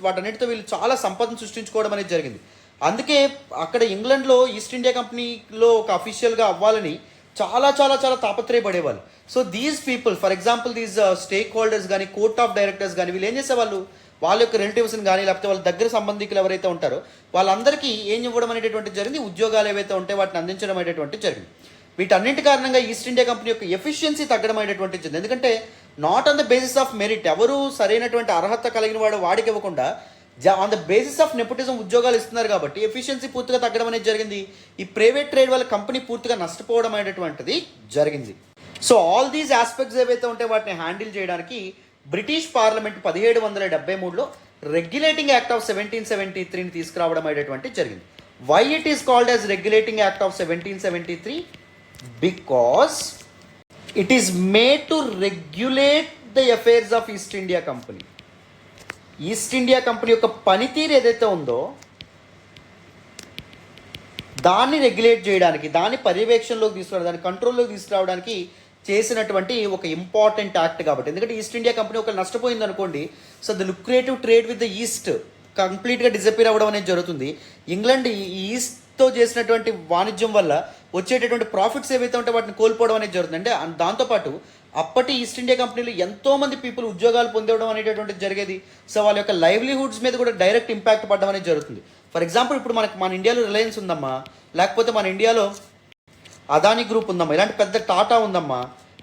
వాటన్నిటితో వీళ్ళు చాలా సంపదను సృష్టించుకోవడం అనేది జరిగింది. అందుకే అక్కడ ఇంగ్లాండ్లో ఈస్ట్ ఇండియా కంపెనీలో ఒక అఫీషియల్గా అవ్వాలని చాలా చాలా చాలా తాపత్రయపడేవాళ్ళు. So these people for example these stake holders కానీ కోర్ట్ ఆఫ్ డైరెక్టర్స్ కానీ వీళ్ళు ఏం చేసేవాళ్ళు, వాళ్ళ యొక్క రిలేటివ్స్ని కానీ లేకపోతే వాళ్ళ దగ్గర సంబంధికులు ఎవరైతే ఉంటారో వాళ్ళందరికీ ఏం ఇవ్వడం అనేటటువంటి జరిగింది, ఉద్యోగాలు ఏవైతే ఉంటాయో వాటిని అందించడం అనేటువంటి జరిగింది. వీటన్నింటి కారణంగా ఈస్ట్ ఇండియా కంపెనీ యొక్క ఎఫిషియన్సీ తగ్గడం అనేటువంటి జరిగింది. ఎందుకంటే not on the basis of merit, ఎవరు సరైనటువంటి అర్హత కలిగిన వాడికి ఇవ్వకుండా on the basis of nepotism ఉద్యోగాలు ఇస్తున్నారు కాబట్టి ఎఫిషియన్సీ పూర్తిగా తగ్గడం అనేది జరిగింది. ఈ ప్రైవేట్ ట్రేడ్ వల్ల కంపెనీ పూర్తిగా నష్టపోవడం అనేటువంటిది జరిగింది. సో ఆల్ దీస్ ఆస్పెక్ట్స్ ఏవైతే ఉంటే వాటిని హ్యాండిల్ చేయడానికి బ్రిటిష్ పార్లమెంట్ 1773లో రెగ్యులేటింగ్ యాక్ట్ ఆఫ్ 1773ని తీసుకురావడం అనేటువంటి జరిగింది. Why it is called as regulating act of 1773? Because it is made to regulate the affairs of East India Company. East India company యొక్క పనితీరు ఏదైతే ఉందో దాన్ని రెగ్యులేట్ చేయడానికి, దాన్ని పర్యవేక్షణలోకి తీసుకురావడానికి, దాన్ని కంట్రోల్లోకి తీసుకురావడానికి చేసినటువంటి ఒక ఇంపార్టెంట్ యాక్ట్ కాబట్టి. ఎందుకంటే ఈస్ట్ ఇండియా కంపెనీ ఒకరు నష్టపోయింది అనుకోండి, so the lucrative trade with the east కంప్లీట్గా డిసపీర్ అవ్వడం అనేది జరుగుతుంది. ఇంగ్లాండ్ ఈస్ట్తో చేసినటువంటి వాణిజ్యం వల్ల వచ్చేటటువంటి ప్రాఫిట్స్ ఏవైతే ఉంటే వాటిని కోల్పోవడం అనేది జరుగుతుంది. అంటే దాంతోపాటు అప్పటి ఈస్ట్ ఇండియా కంపెనీలో ఎంతోమంది పీపుల్ ఉద్యోగాలు పొందడం అనేటటువంటిది జరిగేది. సో వాళ్ళ యొక్క లైవ్లీహుడ్స్ మీద కూడా డైరెక్ట్ ఇంపాక్ట్ పడడం అనేది జరుగుతుంది. ఫర్ ఎగ్జాంపుల్ ఇప్పుడు మన ఇండియాలో రిలయన్స్ ఉందమ్మా, లేకపోతే మన ఇండియాలో అదానీ గ్రూప్ ఉందమ్మా, ఇలాంటి పెద్ద టాటా ఉందమ్మా,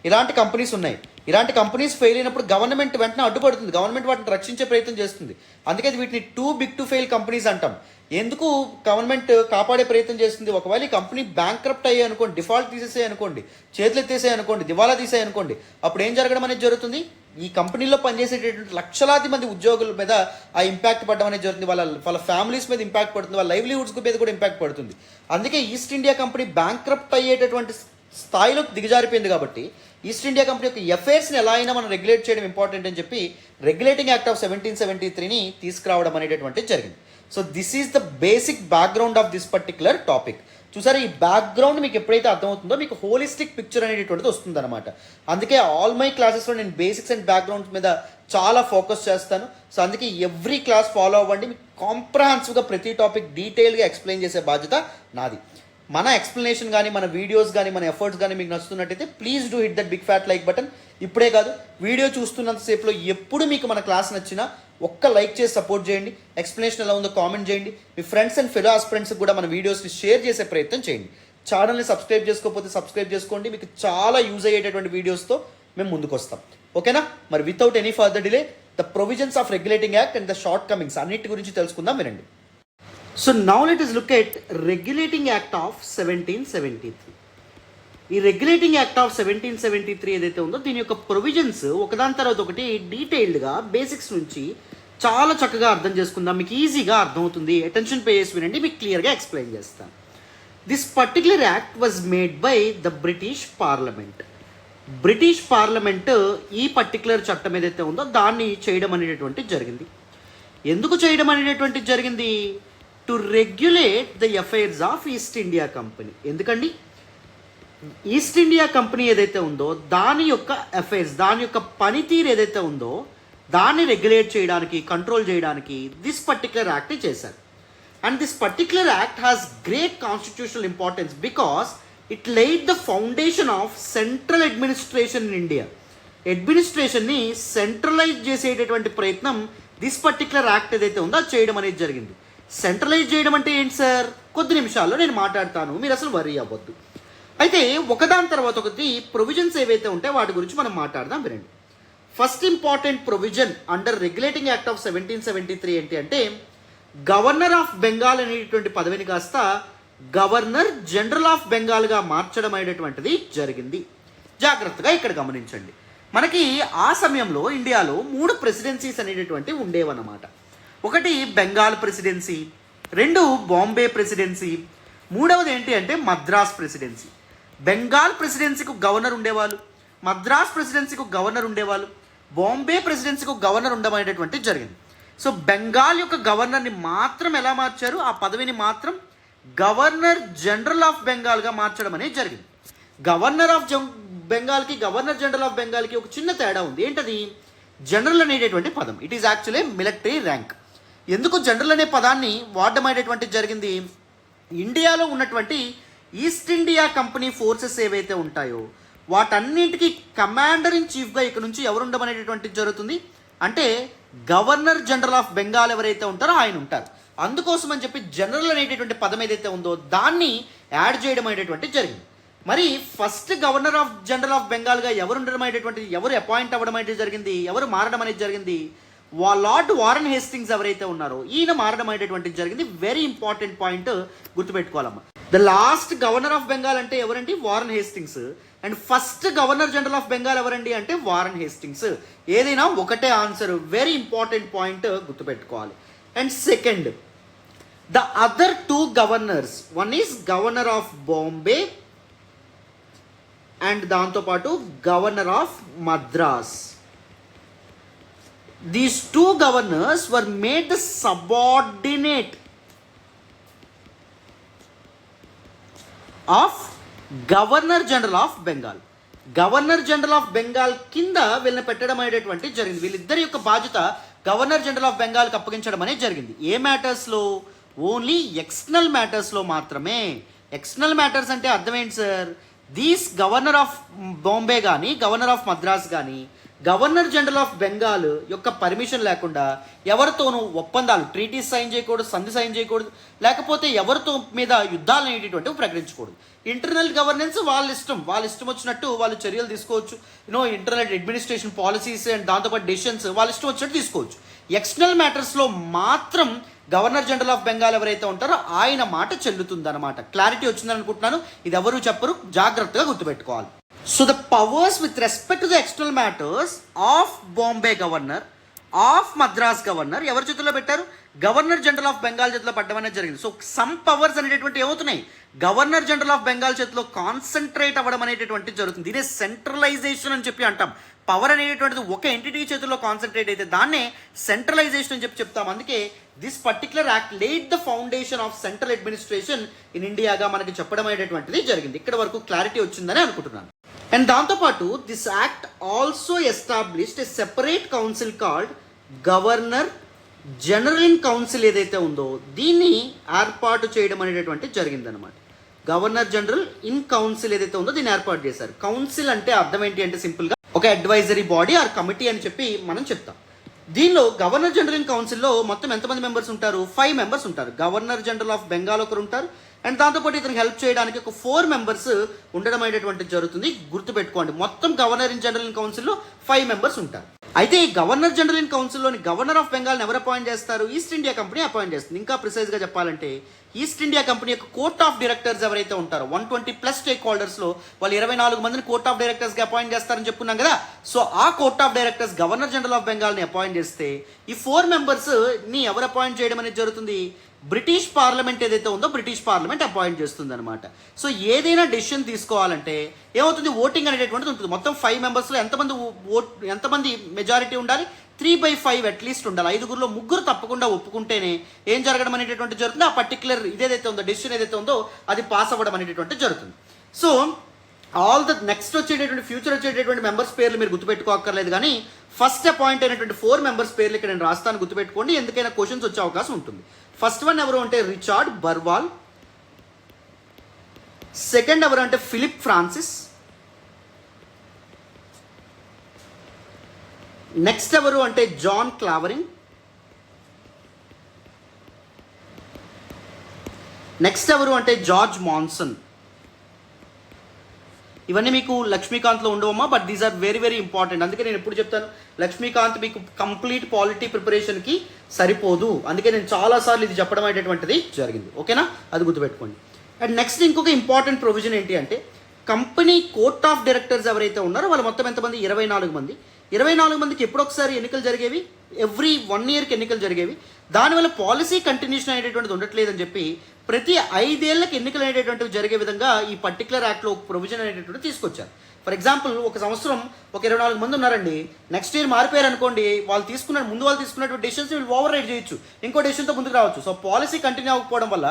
ఇలాంటి కంపెనీస్ ఉన్నాయి. ఇలాంటి కంపెనీస్ ఫెయిల్ అయినప్పుడు గవర్నమెంట్ వెంటనే అడ్డుపడుతుంది, గవర్నమెంట్ వాటిని రక్షించే ప్రయత్నం చేస్తుంది. అందుకే వీటిని too big to fail companies అంటాం. ఎందుకు గవర్నమెంట్ కాపాడే ప్రయత్నం చేస్తుంది? ఒకవేళ ఈ కంపెనీ బ్యాంక్రప్ట్ అయ్యాయి అనుకోండి, డిఫాల్ట్ తీసేసాయి అనుకోండి, చేతులు ఎత్తేసాయి అనుకోండి, దివాలా తీసాయి అనుకోండి, అప్పుడు ఏం జరగడం అనేది జరుగుతుంది? ఈ కంపెనీలో పనిచేసేటటువంటి లక్షలాది మంది ఉద్యోగుల మీద ఆ ఇంపాక్ట్ పడడం అనేది జరుగుతుంది. వాళ్ళ ఫ్యామిలీస్ మీద ఇంపాక్ట్ పడుతుంది, వాళ్ళ లైవ్లీహుడ్స్ మీద కూడా ఇంపాక్ట్ పడుతుంది. అందుకే ఈస్ట్ ఇండియా కంపెనీ బ్యాంక్రప్ట్ అయ్యేటటువంటి స్థాయిలోకి దిగజారిపోయింది. కాబట్టి ఈస్ట్ ఇండియా కంపెనీ యొక్క ఎఫైర్స్ని ఎలా అయినా మనం రెగ్యులేట్ చేయడం ఇంపార్టెంట్ అని చెప్పి రెగ్యులేటింగ్ యాక్ట్ ఆఫ్ 1773ని తీసుకురావడం అనేటటువంటిది జరిగింది. So this is the basic background of this particular topic. చూసారా, ఈ బ్యాక్గ్రౌండ్ మీకు ఎప్పుడైతే అర్థమవుతుందో మీకు హోలిస్టిక్ పిక్చర్ అనేటటువంటిది వస్తుంది అనమాట. అందుకే ఆల్ మై క్లాసెస్లో నేను బేసిక్స్ అండ్ బ్యాక్గ్రౌండ్స్ మీద చాలా ఫోకస్ చేస్తాను. సో అందుకే ఎవ్రీ క్లాస్ ఫాలో అవ్వండి. మీకు కాంప్రహెన్సివ్గా ప్రతి టాపిక్ డీటెయిల్గా ఎక్స్ప్లెయిన్ చేసే బాధ్యత నాది. మన ఎక్స్ప్లెనేషన్ కానీ, మన వీడియోస్ కానీ, మన ఎఫర్ట్స్ కానీ మీకు నచ్చుతున్నట్టయితే please do hit that big fat like button. ఇప్పుడే కాదు, వీడియో చూస్తున్నంతసేపులో ఎప్పుడు మీకు మన క్లాస్ నచ్చినా ఒక్క లైక్ చేసి సపోర్ట్ చేయండి. ఎక్స్ప్లెనేషన్ ఎలా ఉందో కామెంట్ చేయండి. మీ ఫ్రెండ్స్ అండ్ ఫెలో ఆస్పిరెంట్స్కి కూడా మన వీడియోస్ని షేర్ చేసే ప్రయత్నం చేయండి. ఛానల్ని సబ్స్క్రైబ్ చేసుకోకపోతే సబ్స్క్రైబ్ చేసుకోండి. మీకు చాలా యూజ్ అయ్యేటటువంటి వీడియోస్తో మేము ముందుకు వస్తాం. ఓకేనా? మరి without any further delay the provisions of regulating act and the short Cummins అన్నిటి గురించి తెలుసుకుందాం, వినండి. So now let us look at regulating act of 1773. ఈ రెగ్యులేటింగ్ యాక్ట్ ఆఫ్ 1773 ఏదైతే ఉందో దీని యొక్క ప్రొవిజన్స్ ఒకదాని తర్వాత ఒకటి డీటెయిల్డ్గా బేసిక్స్ నుంచి చాలా చక్కగా అర్థం చేసుకుందాం. మీకు ఈజీగా అర్థమవుతుంది. అటెన్షన్ పే చేసి వినండి, మీకు క్లియర్గా ఎక్స్ప్లెయిన్ చేస్తాను. This particular act was made by the British parliament. British parliament ఈ పర్టిక్యులర్ చట్టం ఏదైతే ఉందో దాన్ని చేయడం అనేటటువంటిది జరిగింది. ఎందుకు చేయడం అనేటటువంటిది జరిగింది? To regulate the affairs of East India company. ఎందుకండి? ఈస్ట్ ఇండియా కంపెనీ ఏదైతే ఉందో దాని యొక్క అఫైర్స్, దాని యొక్క పనితీరు ఏదైతే ఉందో దాన్ని రెగ్యులేట్ చేయడానికి, కంట్రోల్ చేయడానికి దిస్ పర్టిక్యులర్ యాక్ట్ చేశారు. And this particular act has great constitutional importance because it laid the foundation of central administration in India. అడ్మినిస్ట్రేషన్ని సెంట్రలైజ్ చేసేటటువంటి ప్రయత్నం దిస్ పర్టిక్యులర్ యాక్ట్ ఏదైతే ఉందో అది చేయడం అనేది జరిగింది. సెంట్రలైజ్ చేయడం అంటే ఏంటి సార్? కొద్ది నిమిషాల్లో నేను మాట్లాడతాను, మీరు అసలు వరీ అవ్వద్దు. అయితే ఒకదాని తర్వాత ఒకటి ప్రొవిజన్స్ ఏవైతే ఉంటాయో వాటి గురించి మనం మాట్లాడదాం, వినండి. First important provision under regulating act of 1773 ఏంటి అంటే గవర్నర్ ఆఫ్ బెంగాల్ అనేటువంటి పదవిని కాస్త గవర్నర్ జనరల్ ఆఫ్ బెంగాల్గా మార్చడం అనేటటువంటిది జరిగింది. జాగ్రత్తగా ఇక్కడ గమనించండి. మనకి ఆ సమయంలో ఇండియాలో 3 ప్రెసిడెన్సీస్ అనేటటువంటివి ఉండేవన్నమాట. ఒకటి బెంగాల్ ప్రెసిడెన్సీ, 2 బాంబే ప్రెసిడెన్సీ, 3వది ఏంటి అంటే మద్రాస్ ప్రెసిడెన్సీ. బెంగాల్ ప్రెసిడెన్సీకి గవర్నర్ ఉండేవాళ్ళు, మద్రాస్ ప్రెసిడెన్సీకి గవర్నర్ ఉండేవాళ్ళు, బాంబే ప్రెసిడెన్సీకి గవర్నర్ ఉండమనేటటువంటిది జరిగింది. సో బెంగాల్ యొక్క గవర్నర్ని మాత్రం ఎలా మార్చారు? ఆ పదవిని మాత్రం గవర్నర్ జనరల్ ఆఫ్ బెంగాల్గా మార్చడం అనేది జరిగింది. గవర్నర్ ఆఫ్ బెంగాల్కి, గవర్నర్ జనరల్ ఆఫ్ బెంగాల్కి ఒక చిన్న తేడా ఉంది. ఏంటది? జనరల్ అనేటటువంటి పదం it is actually military rank. ఎందుకు జనరల్ అనే పదాన్ని వాడడం అనేటటువంటిది జరిగింది? ఇండియాలో ఉన్నటువంటి ఈస్ట్ ఇండియా కంపెనీ ఫోర్సెస్ ఏవైతే ఉంటాయో వాటన్నింటికి కమాండర్ ఇన్ చీఫ్గా ఇక్కడ నుంచి ఎవరు ఉండమనేటటువంటిది జరుగుతుంది అంటే గవర్నర్ జనరల్ ఆఫ్ బెంగాల్ ఎవరైతే ఉంటారో ఆయన ఉంటారు. అందుకోసం అని చెప్పి జనరల్ అనేటటువంటి పదం ఏదైతే ఉందో దాన్ని యాడ్ చేయడం అనేటటువంటిది జరిగింది. మరి first governor of general of బెంగాల్గా ఎవరు ఉండడం అనేటటువంటిది, ఎవరు అపాయింట్ అవ్వడం అనేది జరిగింది, ఎవరు మారడం అనేది జరిగింది? లార్డ్ వారన్ హేస్టింగ్స్ ఎవరైతే ఉన్నారో ఈయన మారడం అనేటటువంటిది జరిగింది. వెరీ ఇంపార్టెంట్ పాయింట్ గుర్తుపెట్టుకోవాలమ్మా. The last governor of Bengal అంటే ఎవరండి? Warren Hastings. And first governor general of Bengal ఎవరండి అంటే వారన్ హేస్టింగ్స్. ఏదైనా ఒకటే ఆన్సర్. వెరీ ఇంపార్టెంట్ పాయింట్ గుర్తుపెట్టుకోవాలి. And second, the other 2 governors, one is governor of Bombay and దాంతోపాటు governor of Madras. These 2 governors were made the subordinate of Governor General of Bengal. Governor general of Bengal కింద వీళ్ళని పెట్టడం అనేటటువంటి జరిగింది. వీళ్ళిద్దరి యొక్క బాధ్యత గవర్నర్ జనరల్ ఆఫ్ బెంగాల్కి అప్పగించడం అనేది జరిగింది. ఏ మ్యాటర్స్లో? ఓన్లీ ఎక్స్టర్నల్ మ్యాటర్స్లో మాత్రమే. ఎక్స్టర్నల్ మ్యాటర్స్ అంటే అర్థం ఏంటి sir? These governor of Bombay కానీ, గవర్నర్ ఆఫ్ మద్రాస్ కానీ, గవర్నర్ జనరల్ ఆఫ్ బెంగాల్ యొక్క పర్మిషన్ లేకుండా ఎవరితోనూ ఒప్పందాలు, ట్రీటీస్ సైన్ చేయకూడదు, సంధి సైన్ చేయకూడదు, లేకపోతే ఎవరితో మీద యుద్ధాలు అనేటటువంటివి ప్రకటించకూడదు. ఇంటర్నల్ గవర్నెన్స్ వాళ్ళ ఇష్టం వచ్చినట్టు వాళ్ళు చర్యలు తీసుకోవచ్చు. ఇంటర్నల్ అడ్మినిస్ట్రేషన్ పాలసీస్ అండ్ దాంతోపాటు డెసిషన్స్ వాళ్ళ ఇష్టం వచ్చినట్టు తీసుకోవచ్చు. ఎక్స్టర్నల్ మ్యాటర్స్లో మాత్రం గవర్నర్ జనరల్ ఆఫ్ బెంగాల్ ఎవరైతే ఉంటారో ఆయన మాట చెల్లుతుందన్నమాట. క్లారిటీ వచ్చిందని అనుకుంటున్నాను. ఇది ఎవరు చెప్పరు, జాగ్రత్తగా గుర్తుపెట్టుకోవాలి. So the powers with respect to the external matters of Bombay governor, of Madras governor ఎవరి చేతుల్లో పెట్టారు? గవర్నర్ జనరల్ ఆఫ్ బెంగాల్ చేతిలో పడ్డం అనేది జరిగింది. సో సమ్ పవర్స్ అనేటటువంటి ఏమవుతున్నాయి? గవర్నర్ జనరల్ ఆఫ్ బెంగాల్ చేతిలో కాన్సన్ట్రేట్ అవ్వడం అనేటటువంటి జరుగుతుంది. దీనే సెంట్రలైజేషన్ అని చెప్పి అంటాం. పవర్ అనేటటువంటిది ఒక ఎంటిటీ చేతుల్లో కాన్సన్ట్రేట్ అయితే దాన్నే సెంట్రలైజేషన్ అని చెప్పి చెప్తాం. అందుకే this particular act laid the foundation of central administration in ఇండియాగా మనకి చెప్పడం అనేటటువంటిది జరిగింది. ఇక్కడ వరకు క్లారిటీ వచ్చిందని అనుకుంటున్నాను. అండ్ దాంతోపాటు this act also established a separate council called governor general in council ఏదైతే ఉందో దీన్ని ఏర్పాటు చేయడం అనేటటువంటి జరిగిందనమాట. గవర్నర్ జనరల్ ఇన్ కౌన్సిల్ ఏదైతే ఉందో దీన్ని ఏర్పాటు చేశారు. కౌన్సిల్ అంటే అర్థం ఏంటి అంటే సింపుల్గా ఒక అడ్వైజరీ బాడీ ఆర్ కమిటీ అని చెప్పి మనం చెప్తాం. దీనిలో గవర్నర్ జనరల్ ఇన్ కౌన్సిల్లో మొత్తం ఎంతమంది మెంబర్స్ ఉంటారు? 5 మెంబర్స్ ఉంటారు. గవర్నర్ జనరల్ ఆఫ్ బెంగాల్ ఒకరు ఉంటారు. అండ్ దాంతోపాటు ఇతనికి హెల్ప్ చేయడానికి ఒక 4 మెంబర్స్ ఉండడం అనేటువంటిది జరుగుతుంది. గుర్తుపెట్టుకోండి, మొత్తం గవర్నర్ ఇన్ జనరల్ ఇన్ కౌన్సిల్లో 5 మెంబర్స్ ఉంటారు. అయితే ఈ గవర్నర్ జనరల్ ఇన్ కౌన్సిల్లోని గవర్నర్ ఆఫ్ బెంగాల్ని ఎవరు అపాయింట్ చేస్తారు? ఈస్ట్ ఇండియా కంపెనీ అపాయింట్ చేస్తుంది. ఇంకా ప్రిసైజ్గా చెప్పాలంటే ఈస్ట్ ఇండియా కంపెనీ యొక్క కోర్ట్ ఆఫ్ డైరెక్టర్స్ ఎవరైతే ఉంటారో 120+ స్టేక్ హోల్డర్స్లో వాళ్ళు 24 మందిని కోర్ట్ ఆఫ్ డైరెక్టర్స్గా అపాయింట్ చేస్తారని చెప్పుకున్నాం కదా. సో ఆ court of directors governor general of బెంగాల్ని అపాయింట్ చేస్తే ఈ 4 మెంబర్స్ని ఎవరు అపాయింట్ చేయడం అనేది జరుగుతుంది? బ్రిటిష్ పార్లమెంట్ ఏదైతే ఉందో బ్రిటిష్ పార్లమెంట్ అపాయింట్ చేస్తుంది అనమాట. సో ఏదైనా డెసిషన్ తీసుకోవాలంటే ఏమవుతుంది? ఓటింగ్ అనేటటువంటిది ఉంటుంది. మొత్తం 5 మెంబర్స్లో ఎంతమంది మెజారిటీ ఉండాలి? 3/5 అట్లీస్ట్ ఉండాలి. 5గురిలో 3 తప్పకుండా ఒప్పుకుంటేనే ఏం జరగడం అనేటటువంటి జరుగుతుంది. ఆ పర్టికులర్ ఇదేదైతే ఉందో డెసిషన్ ఏదైతే ఉందో అది పాస్ అవ్వడం అనేటటువంటి జరుగుతుంది. సో ఆల్ ద నెక్స్ట్ వచ్చేటటువంటి ఫ్యూచర్ వచ్చేటటువంటి మెంబర్స్ పేర్లు మీరు గుర్తుపెట్టుకోక్కర్లేదు, కానీ ఫస్ట్ అపాయింట్ అయినటువంటి 4 మెంబర్స్ పేర్లు ఇక్కడ నేను రాస్తాను, గుర్తుపెట్టుకోండి. ఎందుకైనా క్వశ్చన్స్ వచ్చే అవకాశం ఉంటుంది. ఫస్ట్ వన్ ఎవరు అంటే రిచార్డ్ బర్వాల్. సెకండ్ ఎవరు అంటే ఫిలిప్ ఫ్రాన్సిస్. నెక్స్ట్ ఎవరు అంటే జాన్ క్లావరింగ్. నెక్స్ట్ ఎవరు అంటే జార్జ్ మాన్సన్. ఇవన్నీ మీకు లక్ష్మీకాంత్లో ఉండవమ్మా, but these are very very important. అందుకే నేను ఎప్పుడు చెప్తాను, లక్ష్మీకాంత్ మీకు కంప్లీట్ పాలిటీ ప్రిపరేషన్కి సరిపోదు. అందుకే నేను చాలాసార్లు ఇది చెప్పడం అనేటటువంటిది జరిగింది. ఓకేనా, అది గుర్తుపెట్టుకోండి. అండ్ నెక్స్ట్ ఇంకొక ఇంపార్టెంట్ ప్రొవిజన్ ఏంటి అంటే కంపెనీ కోర్ట్ ఆఫ్ డైరెక్టర్స్ ఎవరైతే ఉన్నారో వాళ్ళు మొత్తం ఎంతమంది? 24 మంది. 24 మందికి ఎప్పుడొకసారి ఎన్నికలు జరిగేవి? ఎవ్రీ 1 ఇయర్కి ఎన్నికలు జరిగేవి. దానివల్ల పాలసీ కంటిన్యూషన్ అనేటటువంటిది ఉండట్లేదని చెప్పి ప్రతి 5 ఏళ్ళకి ఎన్నికలు అనేటటువంటివి జరిగే విధంగా ఈ పర్టికులర్ యాక్ట్లో ఒక ప్రొవిజన్ అనేటటువంటి తీసుకొచ్చారు. ఫర్ ఎగ్జాంపుల్ ఒక సంవత్సరం ఒక 24 మంది ఉన్నారండి, నెక్స్ట్ ఇయర్ మారిపోయారు అనుకోండి, వాళ్ళు తీసుకున్నటువంటి డెసిషన్స్ వీళ్ళు ఓవర్ రైడ్ చేయొచ్చు, ఇంకో డెసిషన్తో ముందుకు రావచ్చు. సో పాలసీ కంటిన్యూ అవ్వకపోవడం వల్ల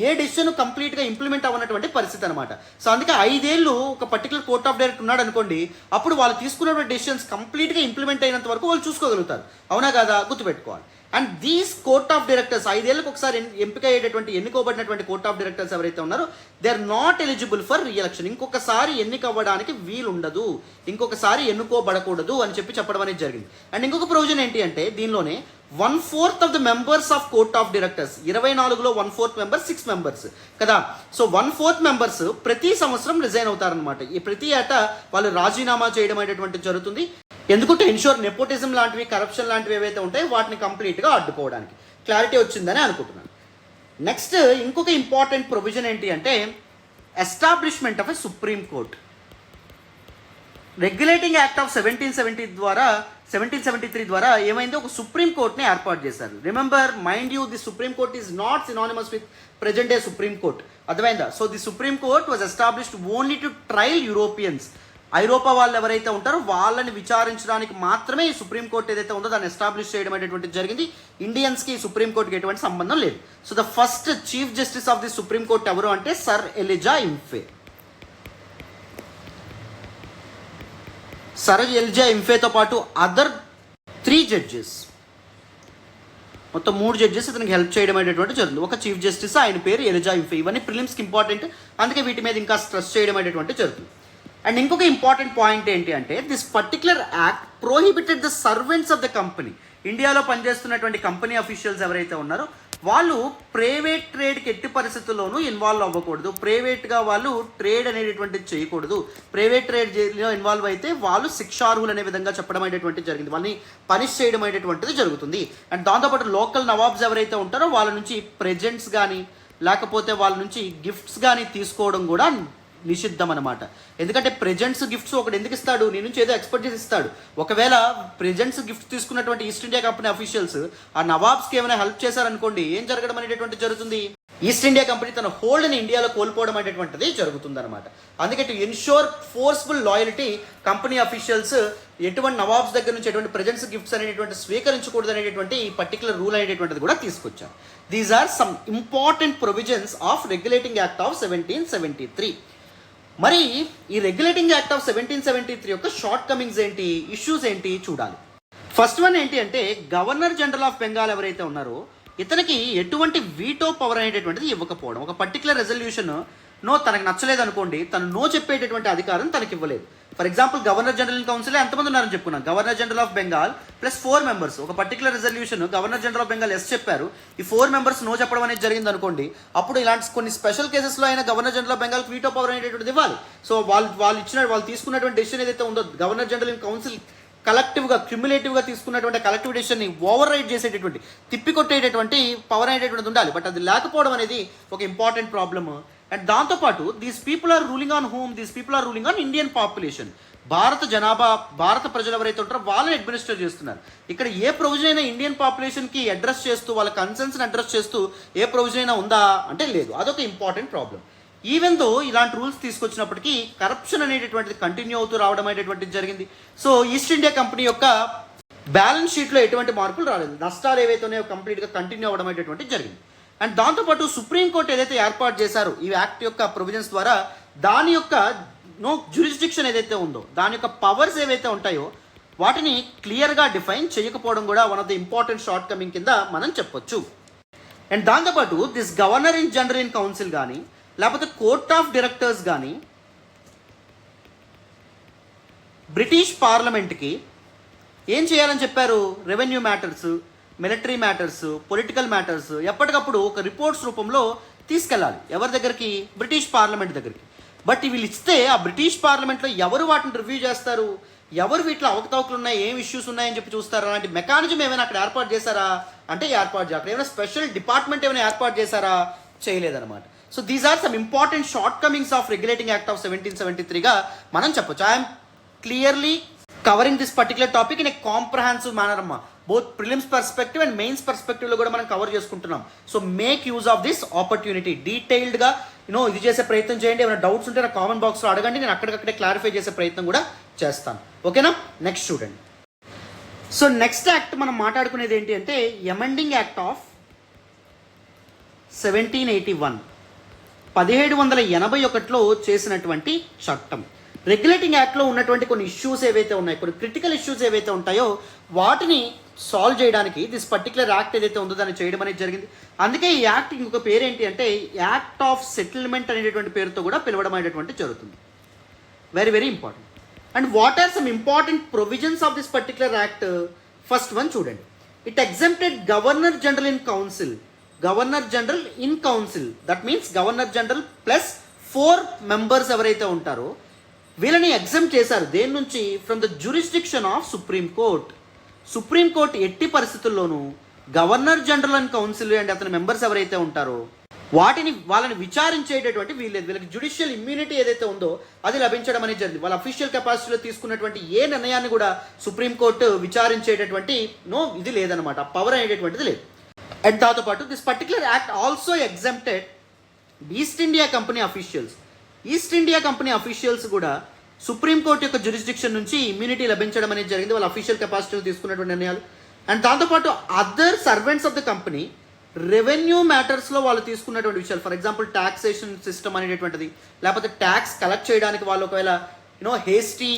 ఏ డెసిషన్ కంప్లీట్గా ఇంప్లిమెంట్ అవ్వనటువంటి పరిస్థితి అనమాట. సో అందుకే 5 ఏళ్ళు ఒక పర్టికులర్ కోర్ట్ ఆఫ్ డైరెక్టర్ ఉన్నాడు అనుకోండి, అప్పుడు వాళ్ళు తీసుకున్నటువంటి డెసిషన్స్ కంప్లీట్గా ఇంప్లిమెంట్ అయినంత వరకు వాళ్ళు చూసుకోగలుగుతారు. అవునా కాదా? గుర్తుపెట్టుకోవాలి. And these court of directors 5 ఏళ్ళకి ఒకసారి ఎంపిక అయ్యేటటువంటి ఎన్నుకోబడినటువంటి కోర్ట్ ఆఫ్ డైరెక్టర్స్ ఎవరైతే ఉన్నారో they are not eligible for reelection. ఇంకొకసారి ఎన్నిక అవ్వడానికి వీలుండదు, ఇంకొకసారి ఎన్నుకోబడకూడదు అని చెప్పడం అనేది జరిగింది. అండ్ ఇంకొక ప్రొవిజన్ ఏంటి అంటే దీనిలోనే 1/4 of the members of court of directors, 24లో 1/4 మెంబర్స్ 6 మెంబర్స్ కదా. సో 1/4 మెంబర్స్ ప్రతి సంవత్సరం రిజైన్ అవుతారనమాట. ఈ ప్రతి ఏటా వాళ్ళు రాజీనామా చేయడం అనేటువంటిది జరుగుతుంది. ఎందుకు? టు ఎన్షూర్ నెపోటిజం లాంటివి, కరప్షన్ లాంటివి ఏవైతే ఉంటాయో వాటిని కంప్లీట్గా అడ్డుకోవడానికి. క్లారిటీ వచ్చిందని అనుకుంటున్నాను. నెక్స్ట్ ఇంకొక ఇంపార్టెంట్ ప్రొవిజన్ ఏంటి అంటే establishment of a supreme court. Regulating act of 1773 ద్వారా ఏమైంది? ఒక సుప్రీం కోర్ట్ని ఏర్పాటు చేశారు. Remember, mind you, the supreme court is not synonymous with present day supreme court. అర్థమైందా? So the supreme court was established only to trial Europeans. ఐరోపా వాళ్ళు ఎవరైతే ఉంటారో వాళ్ళని విచారించడానికి మాత్రమే ఈ సుప్రీంకోర్టు ఏదైతే ఉందో దాన్ని ఎస్టాబ్లిష్ చేయడం అనేటువంటిది జరిగింది. ఇండియన్స్కి ఈ సుప్రీంకోర్టుకి ఎటువంటి సంబంధం లేదు. So the first chief justice of the supreme court ఎవరు అంటే సర్ ఎలిజా ఇంఫే. సర్ ఎలిజా ఇంఫేతో పాటు అదర్ 3 జడ్జెస్ మొత్తం 3 జడ్జెస్ ఇతనికి హెల్ప్ చేయడం అనేటువంటి జరుగుతుంది. ఒక చీఫ్ జస్టిస్, ఆయన పేరు ఎలిజా ఇంఫే. ఇవన్నీ ప్రిలిమ్స్కి ఇంపార్టెంట్, అందుకే వీటి మీద ఇంకా స్ట్రెస్ చేయడం అనేటువంటి జరుగుతుంది. అండ్ ఇంకొక ఇంపార్టెంట్ పాయింట్ ఏంటి అంటే this particular act prohibited the servants of the company. ఇండియాలో పనిచేస్తున్నటువంటి కంపెనీ అఫీషియల్స్ ఎవరైతే ఉన్నారో వాళ్ళు ప్రైవేట్ ట్రేడ్కి ఎట్టి పరిస్థితుల్లోనూ ఇన్వాల్వ్ అవ్వకూడదు. ప్రైవేట్గా వాళ్ళు ట్రేడ్ అనేటటువంటిది చేయకూడదు. ప్రైవేట్ ట్రేడ్లో ఇన్వాల్వ్ అయితే వాళ్ళు శిక్షార్హులు అనే విధంగా చెప్పడం అనేటువంటిది జరిగింది. వాళ్ళని పనిష్ చేయడం అనేటువంటిది జరుగుతుంది. అండ్ దాంతోపాటు లోకల్ నవాబ్స్ ఎవరైతే ఉంటారో వాళ్ళ నుంచి ప్రెజెంట్స్ కానీ లేకపోతే వాళ్ళ నుంచి గిఫ్ట్స్ కానీ తీసుకోవడం కూడా నిషిద్ధం అనమాట. ఎందుకంటే ప్రెజెంట్స్ గిఫ్ట్స్ ఒకటి ఎందుకు ఇస్తాడు, నీ నుంచి ఏదో ఎక్స్పెక్ట్ చేసి ఇస్తాడు. ఒకవేళ ప్రెజెంట్స్ గిఫ్ట్ తీసుకున్నటువంటి ఈస్ట్ ఇండియా కంపెనీ అఫీషియల్స్ ఆ నవాబ్స్కి ఏమైనా హెల్ప్ చేశారనుకోండి, ఏం జరగడం అనేటువంటి జరుగుతుంది, ఈస్ట్ ఇండియా కంపెనీ తన హోల్డ్ని ఇండియాలో కోల్పోవడం అనేటువంటిది జరుగుతుంది అనమాట. అందుకే to ensure forceful loyalty company officials ఎటువంటి నవాబ్స్ దగ్గర నుంచి ఎటువంటి ప్రెజెంట్స్ గిఫ్ట్స్ అనేటువంటి స్వీకరించకూడదు అనేటువంటి ఈ పర్టికులర్ రూల్ అనేటువంటిది కూడా తీసుకొచ్చారు. These are some important provisions of regulating act of 1773. మరి ఈ రెగ్యులేటింగ్ యాక్ట్ ఆఫ్ 1773 యొక్క షార్ట్ కమింగ్స్ ఏంటి, ఇష్యూస్ ఏంటి చూడాలి. ఫస్ట్ వన్ ఏంటి అంటే గవర్నర్ జనరల్ ఆఫ్ బెంగాల్ ఎవరైతే ఉన్నారో ఇతనికి ఎటువంటి వీటో పవర్ అనేటటువంటిది ఇవ్వకపోవడం. ఒక పర్టికులర్ రెజల్యూషన్ తనకు నచ్చలేదు అనుకోండి, తను నో చెప్పేటటువంటి అధికారం తనకి ఇవ్వలేదు. For example governor general in council ఎంతమంది ఉన్నారని చెప్పుకున్నాం, governor general of Bengal plus 4 members. ఒక particular resolution governor general of Bengal yes చెప్పారు, ఈ 4 మెంబర్స్ నో చెప్పడం అనేది జరిగింది అనుకోండి, అప్పుడు ఇలాంటి కొన్ని స్పెషల్ కేసెస్లో అయినా governor general of Bengal veto power అనేటువంటిది ఇవ్వాలి. సో వాళ్ళు తీసుకున్నటువంటి డెసిషన్ ఏదైతే ఉందో గవర్నర్ జనరల్ ఇన్ కౌన్సిల్ కలెక్టివ్గా క్యుములేటివ్గా తీసుకున్నటువంటి కలెక్టివ్ డెసిషన్ని ఓవర్ రైడ్ చేసేటటువంటి తిప్పికొట్టేటటువంటి పవర్ అనేటటువంటిది ఉండాలి. బట్ అది లేకపోవడం అనేది ఒక ఇంపార్టెంట్ ప్రాబ్లమ్. అండ్ దాంతోపాటు these people are ruling on home, these people are ruling on Indian population. భారత జనాభా, భారత ప్రజలు ఎవరైతే ఉంటారో వాళ్ళని అడ్మినిస్టర్ చేస్తున్నారు. ఇక్కడ ఏ ప్రొవిజన్ అయినా ఇండియన్ పాపులేషన్కి అడ్రస్ చేస్తూ వాళ్ళ కన్సర్న్స్ని అడ్రస్ చేస్తూ ఏ ప్రొవిజన్ అయినా ఉందా అంటే లేదు. అదొక ఇంపార్టెంట్ ప్రాబ్లం. ఈవెన్ దో ఇలాంటి రూల్స్ తీసుకొచ్చినప్పటికీ కరప్షన్ అనేటటువంటిది కంటిన్యూ అవుతూ రావడం అనేటువంటిది జరిగింది. సో ఈస్ట్ ఇండియా కంపెనీ యొక్క బ్యాలెన్స్ షీట్లో ఎటువంటి మార్పులు రాలేదు, నష్టాలు ఏవైతే ఉన్నాయో కంప్లీట్గా కంటిన్యూ అవ్వడం అనేటువంటిది జరిగింది. అండ్ దాంతోపాటు సుప్రీంకోర్టు ఏదైతే ఏర్పాటు చేశారో ఈ యాక్ట్ యొక్క ప్రొవిజన్స్ ద్వారా దాని యొక్క జ్యూరిస్డిక్షన్ ఏదైతే ఉందో దాని యొక్క పవర్స్ ఏవైతే ఉంటాయో వాటిని క్లియర్గా డిఫైన్ చేయకపోవడం కూడా one of the important short coming కింద మనం చెప్పొచ్చు. అండ్ దాంతోపాటు this governor in general in council కానీ లేకపోతే కోర్ట్ ఆఫ్ డైరెక్టర్స్ కానీ బ్రిటిష్ పార్లమెంట్కి ఏం చేయాలని చెప్పారు, revenue matters, military matters, political matters ఎప్పటికప్పుడు ఒక రిపోర్ట్స్ రూపంలో తీసుకెళ్ళాలి. ఎవరి దగ్గరికి, బ్రిటిష్ పార్లమెంట్ దగ్గరికి. బట్ వీళ్ళు ఇస్తే ఆ బ్రిటిష్ పార్లమెంట్లో ఎవరు వాటిని రివ్యూ చేస్తారు, ఎవరు వీటిలో అవకతవకలు ఉన్నాయి, ఏం ఇష్యూస్ ఉన్నాయని చెప్పి చూస్తారు. అలాంటి మెకానిజం ఏమైనా అక్కడ ఏర్పాటు చేశారా అంటే ఏర్పాటు చేయాలి. అక్కడ ఏమైనా స్పెషల్ డిపార్ట్మెంట్ ఏమైనా ఏర్పాటు చేశారా, చేయలేదన్నమాట. So these are some important shortcomings of regulating act of 1773గా మనం చెప్పొచ్చు. I'm clearly covering this particular topic in a comprehensive manner అమ్మా. Both prelims perspective and mains పర్స్పెక్టివ్లో కూడా మనం కవర్ చేసుకుంటున్నాం. So make use of this opportunity. డీటెయిల్డ్గా ఇది చేసే ప్రయత్నం చేయండి. ఏమైనా డౌట్స్ ఉంటే నా కామెంట్ బాక్స్లో అడగండి, నేను అక్కడికక్కడే క్లారిఫై చేసే ప్రయత్నం కూడా చేస్తాను. ఓకేనా, నెక్స్ట్ చూడండి. సో నెక్స్ట్ యాక్ట్ మనం మాట్లాడుకునేది ఏంటి అంటే అమెండింగ్ యాక్ట్ ఆఫ్ 1781, 1781లో చేసినటువంటి చట్టం. రెగ్యులేటింగ్ యాక్ట్లో ఉన్నటువంటి కొన్ని ఇష్యూస్ ఏవైతే ఉన్నాయో, కొన్ని క్రిటికల్ ఇష్యూస్ ఏవైతే ఉంటాయో వాటిని సాల్వ్ చేయడానికి దిస్ పర్టికులర్ యాక్ట్ ఏదైతే ఉందో దాన్ని చేయడం అనేది జరిగింది. అందుకే ఈ యాక్ట్ ఇంకొక పేరు ఏంటి అంటే యాక్ట్ ఆఫ్ సెటిల్మెంట్ అనేటువంటి పేరుతో కూడా పిలవడం అనేటువంటి జరుగుతుంది. Very very important. And what are some important provisions of this particular act? First one చూడండి. It exempted governor general in council. Governor general in council that means governor general plus 4 members ఎవరైతే ఉంటారో వీళ్ళని exempt చేశారు. దేని నుంచి? From the jurisdiction of supreme court. Supreme court ఎట్టి పరిస్థితుల్లోనూ governor general and council and అతని మెంబర్స్ ఎవరైతే ఉంటారో వాళ్ళని విచారించేటటువంటి వీళ్ళకి జ్యుడిషియల్ ఇమ్యూనిటీ ఏదైతే ఉందో అది లభించడం అనేది జరిగింది. వాళ్ళ అఫీషియల్ కెపాసిటీలో తీసుకున్నటువంటి ఏ నిర్ణయాన్ని కూడా సుప్రీంకోర్టు విచారించేటటువంటి ఇది లేదనమాట, పవర్ అనేటటువంటిది లేదు. అండ్ దాంతోపాటు this particular act also exempted east India company officials. East India company officials కూడా సుప్రీంకోర్టు యొక్క జ్యూరిస్డిక్షన్ నుంచి ఇమ్యూనిటీ లభించడం అనేది జరిగింది, వాళ్ళ అఫీషియల్ కెపాసిటీలో తీసుకున్నటువంటి నిర్ణయాలు. అండ్ దాంతోపాటు other servants of the company revenue మ్యాటర్స్లో వాళ్ళు తీసుకున్నటువంటి విషయాలు, ఫర్ ఎగ్జాంపుల్ ట్యాక్సేషన్ సిస్టమ్ అనేటటువంటిది, లేకపోతే ట్యాక్స్ కలెక్ట్ చేయడానికి వాళ్ళు ఒకవేళ హేస్టీ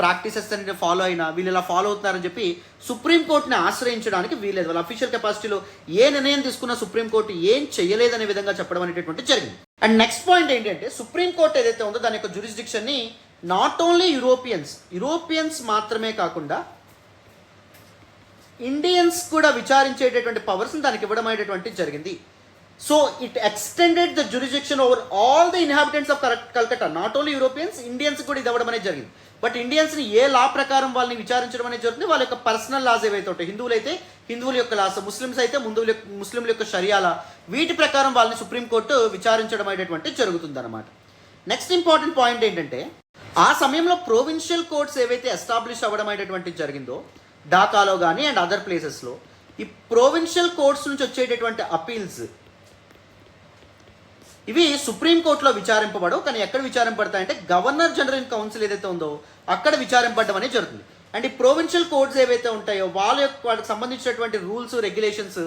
ప్రాక్టీసెస్ అనేది ఫాలో అయినా వీళ్ళు ఇలా ఫాలో అవుతున్నారని చెప్పి సుప్రీంకోర్టుని ఆశ్రయించడానికి వీలేదు. వాళ్ళ అఫీషియల్ కెపాసిటీలో ఏ నిర్ణయం తీసుకున్నా సుప్రీంకోర్టు ఏం చేయలేదనే విధంగా చెప్పడం అనేటటువంటి జరిగింది. అండ్ నెక్స్ట్ పాయింట్ ఏంటంటే సుప్రీంకోర్టు ఏదైతే ఉందో దాని యొక్క జ్యూరిస్డిక్షన్ని నాట్ ఓన్లీ యూరోపియన్స్ మాత్రమే కాకుండా ఇండియన్స్ కూడా విచారించేటటువంటి పవర్స్ని దానికి ఇవ్వడం అనేటటువంటి జరిగింది. So it extended the jurisdiction over all the inhabitants of Calcutta, not only Europeans, Indians కూడా ఇది ఇవ్వడం అనేది జరిగింది. బట్ ఇండియన్స్ని ఏ లా ప్రకారం వాళ్ళని విచారించడం అనేది జరుగుతుంది, వాళ్ళ యొక్క పర్సనల్ లాస్ ఏవైతే ఉంటాయి, హిందువులు అయితే హిందువుల యొక్క లాస్, ముస్లిమ్స్ అయితే ముస్లింల యొక్క షరియాలా, వీటి ప్రకారం వాళ్ళని సుప్రీంకోర్టు విచారించడం అనేటువంటి జరుగుతుంది అనమాట. నెక్స్ట్ ఇంపార్టెంట్ పాయింట్ ఏంటంటే ఆ సమయంలో ప్రొవిన్షియల్ కోర్ట్స్ ఏవైతే ఎస్టాబ్లిష్ అవ్వడం అనేటువంటి జరిగిందో ఢాకాలో కానీ అండ్ అదర్ ప్లేసెస్లో, ఈ ప్రొవిన్షియల్ కోర్ట్స్ నుంచి వచ్చేటటువంటి అపీల్స్ ఇవి సుప్రీంకోర్టులో విచారింపబడవు, కానీ ఎక్కడ విచారింపడతాయంటే గవర్నర్ జనరల్ ఇన్ కౌన్సిల్ ఏదైతే ఉందో అక్కడ విచారింపడడం అనేది జరుగుతుంది. అండ్ ఈ ప్రొవిన్షియల్ కోర్ట్స్ ఏవైతే ఉంటాయో వాళ్ళకి సంబంధించినటువంటి రూల్స్ రెగ్యులేషన్స్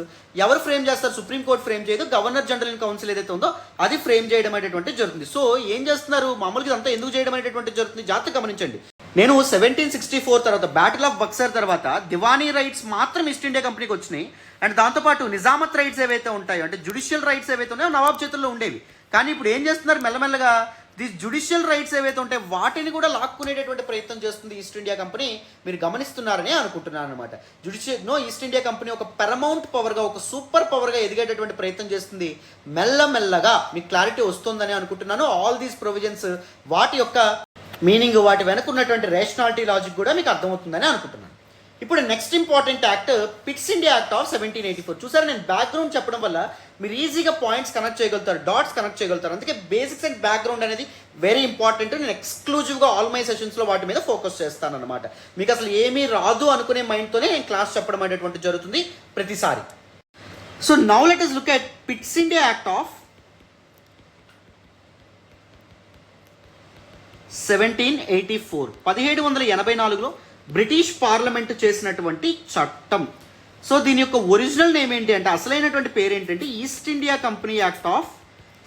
ఎవరు ఫ్రేమ్ చేస్తారు? సుప్రీంకోర్టు ఫ్రేమ్ చేయదు, గవర్నర్ జనరల్ ఇన్ కౌన్సిల్ ఏదైతే ఉందో అది ఫ్రేమ్ చేయడం అనేటువంటి జరుగుతుంది. సో ఏం చేస్తున్నారు, మామూలుగా అంతా ఎందుకు చేయడం అనేటువంటి జరుగుతుంది జాగ్రత్తగా గమనించండి. నేను 1764 తర్వాత బ్యాటిల్ ఆఫ్ బక్సర్ తర్వాత దివానీ రైట్స్ మాత్రం ఈస్ట్ ఇండియా కంపెనీకి వచ్చినాయి. అండ్ దాంతోపాటు నిజామత్ రైట్స్ ఏవైతే ఉంటాయో అంటే జ్యుడిషియల్ రైట్స్ ఏవైతే ఉన్నాయో నవాబ్ చేతుల్లో ఉండేవి. కానీ ఇప్పుడు ఏం చేస్తున్నారు, మెల్లమెల్లగా ది జ్యుడిషియల్ రైట్స్ ఏవైతే ఉంటాయో వాటిని కూడా లాక్కునేటటువంటి ప్రయత్నం చేస్తుంది ఈస్ట్ ఇండియా కంపెనీ. మీరు గమనిస్తున్నారని అనుకుంటున్నాను అనమాట. ఈస్ట్ ఇండియా కంపెనీ ఒక పెరమౌంట్ పవర్గా, ఒక సూపర్ పవర్గా ఎదిగేటటువంటి ప్రయత్నం చేస్తుంది. మెల్లమెల్లగా మీకు క్లారిటీ వస్తుందని అనుకుంటున్నాను. ఆల్ దీస్ ప్రొవిజన్స్ వాటి యొక్క మీనింగ్, వాటి వెనుకున్నటువంటి రేషనాలిటీ లాజిక్ కూడా మీకు అర్థమవుతుందని అనుకుంటున్నాను. ఇప్పుడు next important act pits India act of 1784. చూసారు, నేను బ్యాక్గ్రౌండ్ చెప్పడం వల్ల మీరు ఈజీగా పాయింట్స్ కనెక్ట్ చేయగలుగుతారు, డాట్స్ కనెక్ట్ చేయగలుగుతారు. అందుకే బేసిక్స్ అండ్ బ్యాక్గ్రౌండ్ అనేది వెరీ ఇంపార్టెంట్. నేను ఎక్స్క్లూజివ్గా ఆల్ మై సెషన్స్లో వాటి మీద ఫోకస్ చేస్తాను అనమాట. మీకు అసలు ఏమీ రాదు అనుకునే మైండ్తోనే నేను క్లాస్ చెప్పడం అనేటువంటి జరుగుతుంది ప్రతిసారి. So now let us look at Pitt's India act of 1784. 1784లో బ్రిటిష్ పార్లమెంట్ చేసినటువంటి చట్టం. సో దీని యొక్క ఒరిజినల్ నేమ్ ఏంటి అంటే, అసలైనటువంటి పేరు ఏంటంటే east India company act of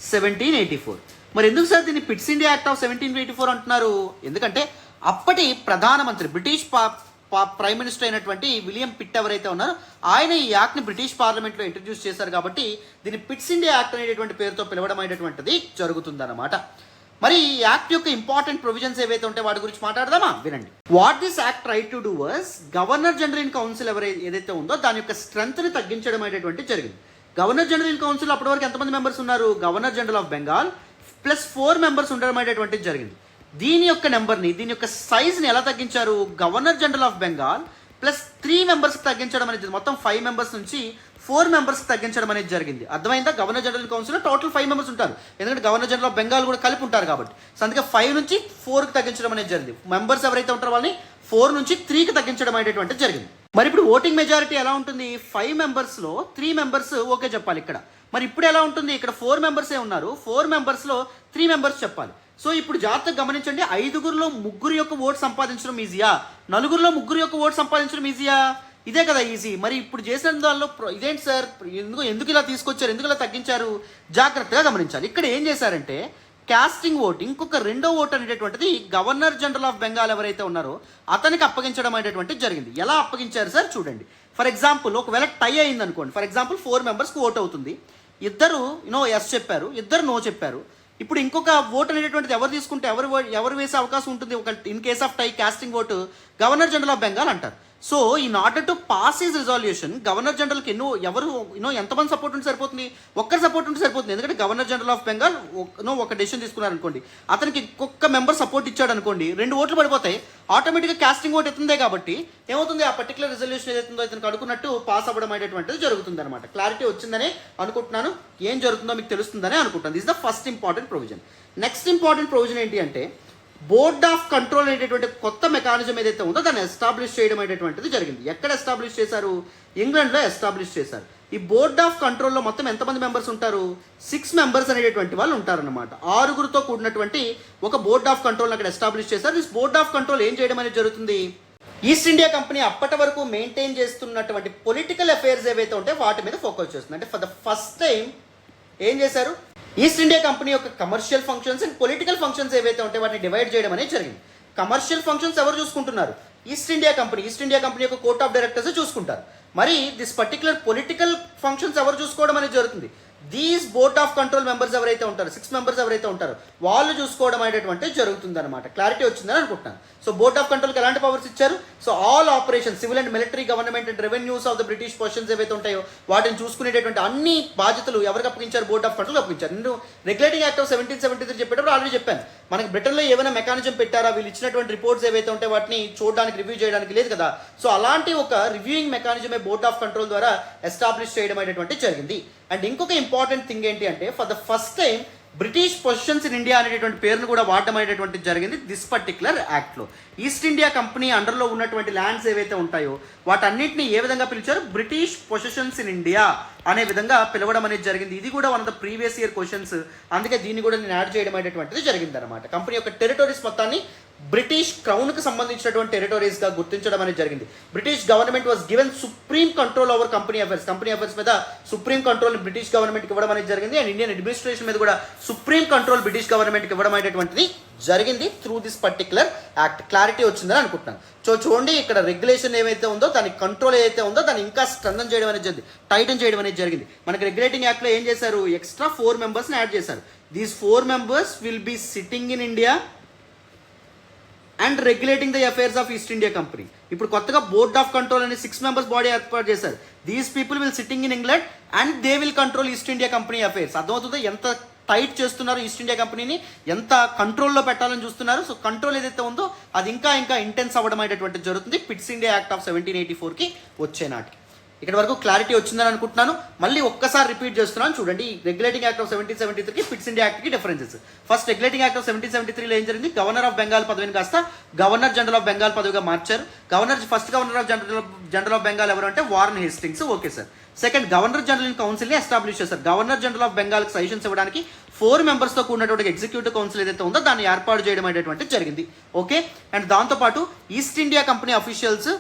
1784. మరి ఎందుకు సార్ దీన్ని పిట్స్ ఇండియా యాక్ట్ ఆఫ్ 1784 అంటున్నారు? ఎందుకంటే అప్పటి ప్రధానమంత్రి బ్రిటిష్ ప్రైమ్ మినిస్టర్ అయినటువంటి విలియం పిట్ ఎవరైతే ఉన్నారో ఆయన ఈ యాక్ట్ని బ్రిటిష్ పార్లమెంట్లో ఇంట్రడ్యూస్ చేశారు కాబట్టి దీన్ని పిట్స్ ఇండియా యాక్ట్ అనేటటువంటి పేరుతో పిలవడం అనేటువంటిది జరుగుతుందన్నమాట. మరి ఈ యాక్ట్ యొక్క ఇంపార్టెంట్ ప్రొవిజన్స్ ఏవైతే ఉంటాయి వాటి గురించి మాట్లాడదామా? వినండి. What this act try to do was, governor general in council ఏదైతే ఉందో దాని యొక్క స్ట్రెంత్ని తగ్గించడం అనేటువంటి జరిగింది. గవర్నర్ జనరల్ ఇన్ కౌన్సిల్ అప్పటి వరకు ఎంతమంది మెంబర్స్ ఉన్నారు? Governor general of Bengal plus 4 members ఉండడం అనేటువంటిది జరిగింది. దీని యొక్క నెంబర్ని, దీని యొక్క సైజ్ని ఎలా తగ్గించారు? Governor general of Bengal plus 3 మెంబర్స్కి తగ్గించడం అనేది, మొత్తం 5 మెంబర్స్ నుంచి 4 మెంబర్స్కి తగ్గించడం అనేది జరిగింది. అర్థమైందా? గవర్నర్ జనరల్ కౌన్సిల్లో టోటల్ 5 మెంబర్స్ ఉంటారు, ఎందుకంటే గవర్నర్ జనరల్ ఆఫ్ బెంగాల్ కూడా కలిపి ఉంటారు కాబట్టి. సో అందుకే 5 నుంచి 4కి తగ్గించడం అనేది జరిగింది. మెంబర్స్ ఎవరైతే ఉంటారో వాళ్ళని 4 నుంచి 3కి తగ్గించడం అనేటువంటిది జరిగింది. మరి ఇప్పుడు ఓటింగ్ మెజారిటీ ఎలా ఉంటుంది? 5 మెంబర్స్లో 3 మెంబర్స్ ఓకే చెప్పాలి ఇక్కడ. మరి ఇప్పుడు ఎలా ఉంటుంది? ఇక్కడ 4 మెంబర్సే ఉన్నారు, 4 మెంబర్స్లో 3 మెంబర్స్ చెప్పాలి. సో ఇప్పుడు జాగ్రత్తగా గమనించండి, 5గురిలో 3 యొక్క ఓటు సంపాదించడం ఈజీయా, 4గురిలో 3 యొక్క ఓటు సంపాదించడం ఈజీయా? ఇదే కదా ఈజీ. మరి ఇప్పుడు చేసిన దానిలో ఇదేంటి సార్, ఎందుకు ఇలా తీసుకొచ్చారు, ఎందుకు ఇలా తగ్గించారు? జాగ్రత్తగా గమనించాలి. ఇక్కడ ఏం చేశారంటే కాస్టింగ్ ఓట్, ఇంకొక 2వ ఓటు అనేటటువంటిది గవర్నర్ జనరల్ ఆఫ్ బెంగాల్ ఎవరైతే ఉన్నారో అతనికి అప్పగించడం అనేటువంటిది జరిగింది. ఎలా అప్పగించారు సార్ చూడండి. ఫర్ ఎగ్జాంపుల్ ఒకవేళ టై అయింది అనుకోండి, ఫర్ ఎగ్జాంపుల్ 4 మెంబర్స్కి ఓట్ అవుతుంది, ఇద్దరు ఎస్ చెప్పారు, ఇద్దరు నో చెప్పారు. ఇప్పుడు ఇంకొక ఓటు అనేటువంటిది ఎవరు తీసుకుంటే ఎవరు వేసే అవకాశం ఉంటుంది? ఒక in case of tie casting vote governor general of Bengal అంటారు. So in order to pass his resolution governor జనరల్కి ఎంతమంది సపోర్ట్ ఉంటే సరిపోతుంది? ఒక్కరి సపోర్ట్ ఉంటే సరిపోతుంది. ఎందుకంటే గవర్నర్ జనరల్ ఆఫ్ బెంగాల్ ఒక డెసిషన్ తీసుకున్నారు అనుకోండి, అతనికి ఇంకొక మెంబర్ సపోర్ట్ ఇచ్చాడు అనుకోండి, 2 ఓట్లు పడిపోతాయి. ఆటోమేటిక్గా కాస్టింగ్ ఓట్ ఎత్తుందే కాబట్టి ఏమవుతుంది? ఆ పర్టికులర్ రిజల్యూషన్ ఏదైతుందో ఇతనికి అనుకున్నట్టు పాస్ అవ్వడం అనేటువంటిది జరుగుతుంది అనమాట. క్లారిటీ వచ్చిందని అనుకుంటున్నాను. ఏం జరుగుతుందో మీకు తెలుస్తుందని అనుకుంటాను. This the first important provision. Next important provision ఏంటి అంటే బోర్డ్ ఆఫ్ కంట్రోల్ అనేటువంటి కొత్త మెకానిజం ఏదైతే ఉందో దాన్ని ఎస్టాబ్లిష్ చేయడం అనేటువంటిది జరిగింది. ఎక్కడ ఎస్టాబ్లిష్ చేశారు? ఇంగ్లాండ్లో ఎస్టాబ్లిష్ చేశారు. ఈ బోర్డ్ ఆఫ్ కంట్రోల్లో మొత్తం ఎంతమంది మెంబర్స్ ఉంటారు? 6 మెంబర్స్ అనేటువంటి వాళ్ళు ఉంటారన్నమాట. 6గురితో కూడినటువంటి ఒక బోర్డ్ ఆఫ్ కంట్రోల్ అక్కడ ఎస్టాబ్లిష్ చేశారు. దిస్ బోర్డ్ ఆఫ్ కంట్రోల్ ఏం చేయడం అనేది జరుగుతుంది? ఈస్ట్ ఇండియా కంపెనీ అప్పటి వరకు మెయింటైన్ చేస్తున్నటువంటి పొలిటికల్ అఫైర్స్ ఏవైతే ఉంటాయో వాటి మీద ఫోకస్ చేస్తుంది. అంటే ఫర్ ద ఫస్ట్ టైం ఏం చేశారు? ఈస్ట్ ఇండియా కంపెనీ యొక్క commercial functions and political functions ఏవైతే ఉంటాయో వాటిని డివైడ్ చేయడం అనేది జరిగింది. కమర్షియల్ ఫంక్షన్స్ ఎవరు చూసుకుంటున్నారు? ఈస్ట్ ఇండియా కంపెనీ యొక్క కోర్ట్ ఆఫ్ డైరెక్టర్స్ చూసుకుంటారు. మరి దిస్ పర్టికులర్ పొలిటికల్ ఫంక్షన్స్ ఎవరు చూసుకోవడం అనేది జరుగుతుంది? These board of control members ఎవరైతే ఉంటారో, 6 మెంబర్స్ ఎవరైతే ఉంటారో వాళ్ళు చూసుకోవడం అనేటువంటి జరుగుతుంది అనమాట. క్లారిటీ వచ్చిందని అనుకుంటున్నాను. సో బోర్డ్ ఆఫ్ కంట్రోల్కి ఎలాంటి పవర్స్ ఇచ్చారు? So all operation, civil and military, government and revenues of the British positions ఏవైతే ఉంటాయో వాటిని చూసుకునేటటువంటి అన్ని బాధ్యతలు ఎవరికి అప్పగించారు? బోర్డ్ ఆఫ్ కంట్రోల్ అప్పగించారు. నేను రెగ్యులేటింగ్ యాక్ట్ ఆఫ్ 1773 చెప్పేటప్పుడు ఆల్రెడీ చెప్పాను. మనకి బ్రిటన్లో ఏమైనా మెకానిజం పెట్టారా? వీళ్ళు ఇచ్చినటువంటి రిపోర్ట్స్ ఏవైతే ఉంటాయో వాటిని చూడడానికి, రివ్యూ చేయడానికి లేదు కదా. సో అలాంటి ఒక రివ్యూయింగ్ మెకానిజమే బోర్డ్ ఆఫ్ కంట్రోల్ ద్వారా ఎస్టాబ్లిష్ చేయడం అనేటువంటి జరిగింది. అండ్ ఇంకొక ఇంపార్టెంట్ థింగ్ ఏంటి అంటే, for the first time British positions in India అనేటువంటి పేరును కూడా వాడడం అనేటువంటి జరిగింది దిస్ పర్టికులర్ యాక్ట్లో. ఈస్ట్ ఇండియా కంపెనీ అండర్లో ఉన్నటువంటి ల్యాండ్స్ ఏవైతే ఉంటాయో వాటన్నిటిని ఏ విధంగా పిలిచారు? బ్రిటిష్ పొజిషన్స్ ఇన్ ఇండియా అనే విధంగా పిలవడం అనేది జరిగింది. ఇది కూడా one of the previous year questions, అందుకే దీన్ని కూడా నేను యాడ్ చేయడం అనేటువంటిది జరిగింది అనమాట. కంపెనీ యొక్క టెరిటరీస్ మొత్తాన్ని బ్రిటిష్ క్రౌన్కి సంబంధించినటువంటి టెరిటరీస్గా గుర్తించడం అనేది జరిగింది. British government was given supreme control over company affairs మీద సుప్రీం కంట్రోల్ బ్రిటిష్ గవర్నమెంట్కి ఇవ్వడం అనేది జరిగింది. అండ్ ఇండియన్ అడ్మినిస్ట్రేషన్ మీద కూడా సుప్రీం కంట్రోల్ బ్రిటిష్ గవర్నమెంట్కి ఇవ్వడం అనేటువంటిది జరిగింది through this particular act. Clarity వచ్చిందని అనుకుంటున్నాను. సో చూడండి, ఇక్కడ రెగ్యులేషన్ ఏవైతే ఉందో, దాని కంట్రోల్ ఏదైతే ఉందో దాన్ని ఇంకా స్ట్రెంథన్ చేయడం అనేది జరిగింది, టైటన్ చేయడం అనేది జరిగింది. మనకి రెగ్యులేటింగ్ యాక్ట్లో ఏం చేశారు? ఎక్స్ట్రా 4 మెంబర్స్ని యాడ్ చేశారు. These 4 members will be sitting in India and regulating the affairs of East India company. ఇప్పుడు కొత్తగా బోర్డ్ ఆఫ్ కంట్రోల్ అనే 6 మెంబర్స్ బాడీ ఏర్పాటు చేశారు. These people will sitting in England and they will control east India company affairs. అర్థమవుతుందో ఎంత tight చేస్తున్నారు, east India కంపెనీని ఎంత కంట్రోల్లో పెట్టాలని చూస్తున్నారు. సో కంట్రోల్ ఏదైతే ఉందో అది ఇంకా ఇంటెన్స్ అవ్వడం అనేటువంటి జరుగుతుంది పిట్స్ ఇండియా యాక్ట్ ఆఫ్ 1784కి వచ్చే నాటికి. ఇక్కడ వరకు క్లారిటీ వచ్చిందని అనుకుంటున్నాను. మళ్ళీ ఒక్కసారి రిపీట్ చేస్తున్నాను చూడండి. రెగ్యులేటింగ్ యాక్ట్ ఆఫ్ 1773కి పిట్స్ ఇండియా యాక్ట్కి differences. First regulating act of 1773లో ఏం జరిగింది? గవర్నర్ ఆఫ్ బెంగాల్ పదవిని కాస్త గవర్నర్ జనరల్ ఆఫ్ బెంగాల్ పదవిగా మార్చారు. First governor of general of Bengal ఎవరు అంటే Warren Hastings. Okay sir. Second, governor general కౌన్సిల్ని ఎస్టాబ్లిష్ చేశారు. గవర్నర్ జనరల్ ఆఫ్ బెంగాల్కి సజెషన్స్ ఇవ్వడానికి 4 మెంబర్స్తో కూడినటువంటి ఎగ్జిక్యూటివ్ కౌన్సిల్ ఏదైతే ఉందో దాన్ని ఏర్పాటు చేయడం అనేటువంటి జరిగింది. ఓకే. అండ్ దాంతోపాటు east India company officials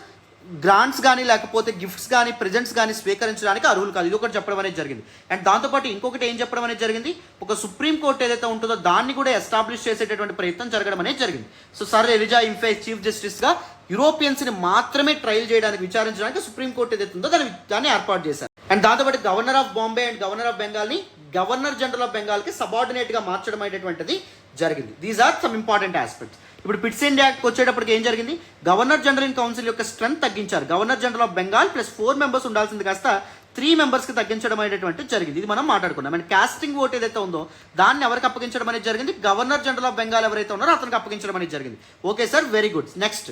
grants కానీ లేకపోతే గిఫ్ట్స్ కానీ ప్రెజెంట్స్ కానీ స్వీకరించడానికి అర్హులు కాదు. ఇది ఒకటి చెప్పడం అనేది జరిగింది. అండ్ దాంతోపాటు ఇంకొకటి ఏం చెప్పడం అనేది జరిగింది? ఒక సుప్రీం కోర్ట్ ఏదైతే ఉంటుందో దాన్ని కూడా ఎస్టాబ్లిష్ చేసేటటువంటి ప్రయత్నం జరగడం అనేది జరిగింది. సో సర్ ఎలిజా ఇంఫే చీఫ్ జస్టిస్గా యూరోపియన్స్ని మాత్రమే ట్రయల్ చేయడానికి, విచారించడానికి సుప్రీం కోర్ట్ ఏదైతే ఉందో దాన్ని ఏర్పాటు చేశారు. అండ్ దాంతోపాటు governor of Bombay and governor of బెంగాల్ని గవర్నర్ జనరల్ ఆఫ్ బెంగాల్కి సబార్డినేట్గా మార్చడం అనేటువంటిది జరిగింది. These are some important aspects. ఇప్పుడు పిట్స్ ఇండియా యాక్ట్కి వచ్చేటప్పటికి ఏం జరిగింది? గవర్నర్ జనరల్ ఇన్ కౌన్సిల్ యొక్క స్ట్రెంత్ తగ్గించారు. Governor general of Bengal plus 4 members ఉండాల్సింది కాస్త 3 మెంబర్స్కి తగ్గించడం అనేటువంటి జరిగింది. ఇది మనం మాట్లాడుకున్నాం. అండ్ కాస్టింగ్ ఓట్ ఏదైతే ఉందో దాన్ని ఎవరికి అప్పగించడం అనేది జరిగింది? గవర్నర్ జనరల్ ఆఫ్ బెంగాల్ ఎవరైతే ఉన్నారో అతనికి అప్పగించడం అనేది జరిగింది. Okay sir, very good. Next,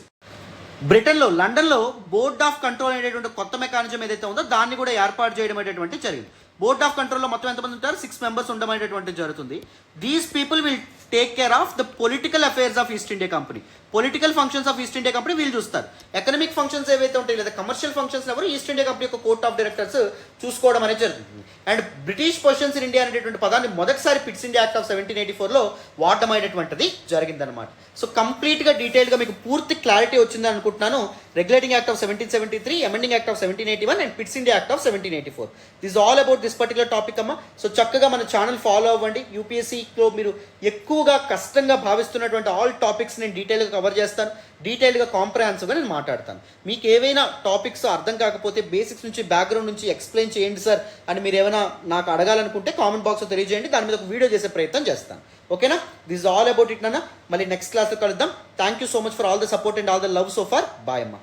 బ్రిటన్లో లండన్లో బోర్డ్ ఆఫ్ కంట్రోల్ అనేటువంటి కొత్త మెకానిజం ఏదైతే ఉందో దాన్ని కూడా ఏర్పాటు చేయడం అనేటువంటి జరిగింది. బోర్డ్ ఆఫ్ కంట్రోల్లో మొత్తం ఎంతమంది ఉంటారు? 6 మెంబర్స్ ఉండడం అనేటువంటి జరుగుతుంది. These people will take care of the political affairs of East India company. Political functions of East India company వీళ్ళు చూస్తారు. ఎకనామిక్ ఫంక్షన్స్ ఏవైతే ఉంటాయి లేదా కమర్షియల్ ఫంక్షన్స్ ఎవరు? ఈస్ట్ ఇండియా కంపెనీ యొక్క కోర్ట్ ఆఫ్ డైరెక్టర్స్ చూసుకోవడం అనేది జరుగుతుంది. And British positions in India అనేటువంటి పదాన్ని మొదటిసారి పిట్స్ ఇండియా యాక్ట్ ఆఫ్ 1784లో వాడడం అనేటువంటిది జరిగిందనమాట. సో కంప్లీట్గా డీటెయిల్గా మీకు పూర్తి క్లారిటీ వచ్చిందని అనుకుంటున్నాను. Regulating act of 1773, amending act of 1781 and pits India act of 1784. This all about this particular topic అమ్మా. సో చక్కగా మన ఛానల్ ఫాలో అవ్వండి. యూపీఎస్సీలో మీరు ఎక్కువగా కష్టంగా భావిస్తున్నటువంటి ఆల్ టాపిక్స్ నేను డీటెయిల్గా కవర్ చేస్తాను. డీటెయిల్గా కాంప్రహెన్సివ్గా నేను మాట్లాడతాను. మీకు ఏవైనా టాపిక్స్ అర్థం కాకపోతే బేసిక్స్ నుంచి బ్యాక్గ్రౌండ్ నుంచి ఎక్స్ప్లెయిన్ చేయండి సార్ అని మీరు ఏమైనా నాకు అడగాలనుకుంటే కామెంట్ బాక్స్లో తెలియజేయండి. దాని మీద ఒక వీడియో చేసే ప్రయత్నం చేస్తాను. ఓకేనా? దిస్ ఆల్ అబౌట్ ఇట్ నాన్న. మళ్ళీ నెక్స్ట్ క్లాస్లో కలుద్దాం. Thank you so much for all the support and all the love so far. Bye అమ్మా.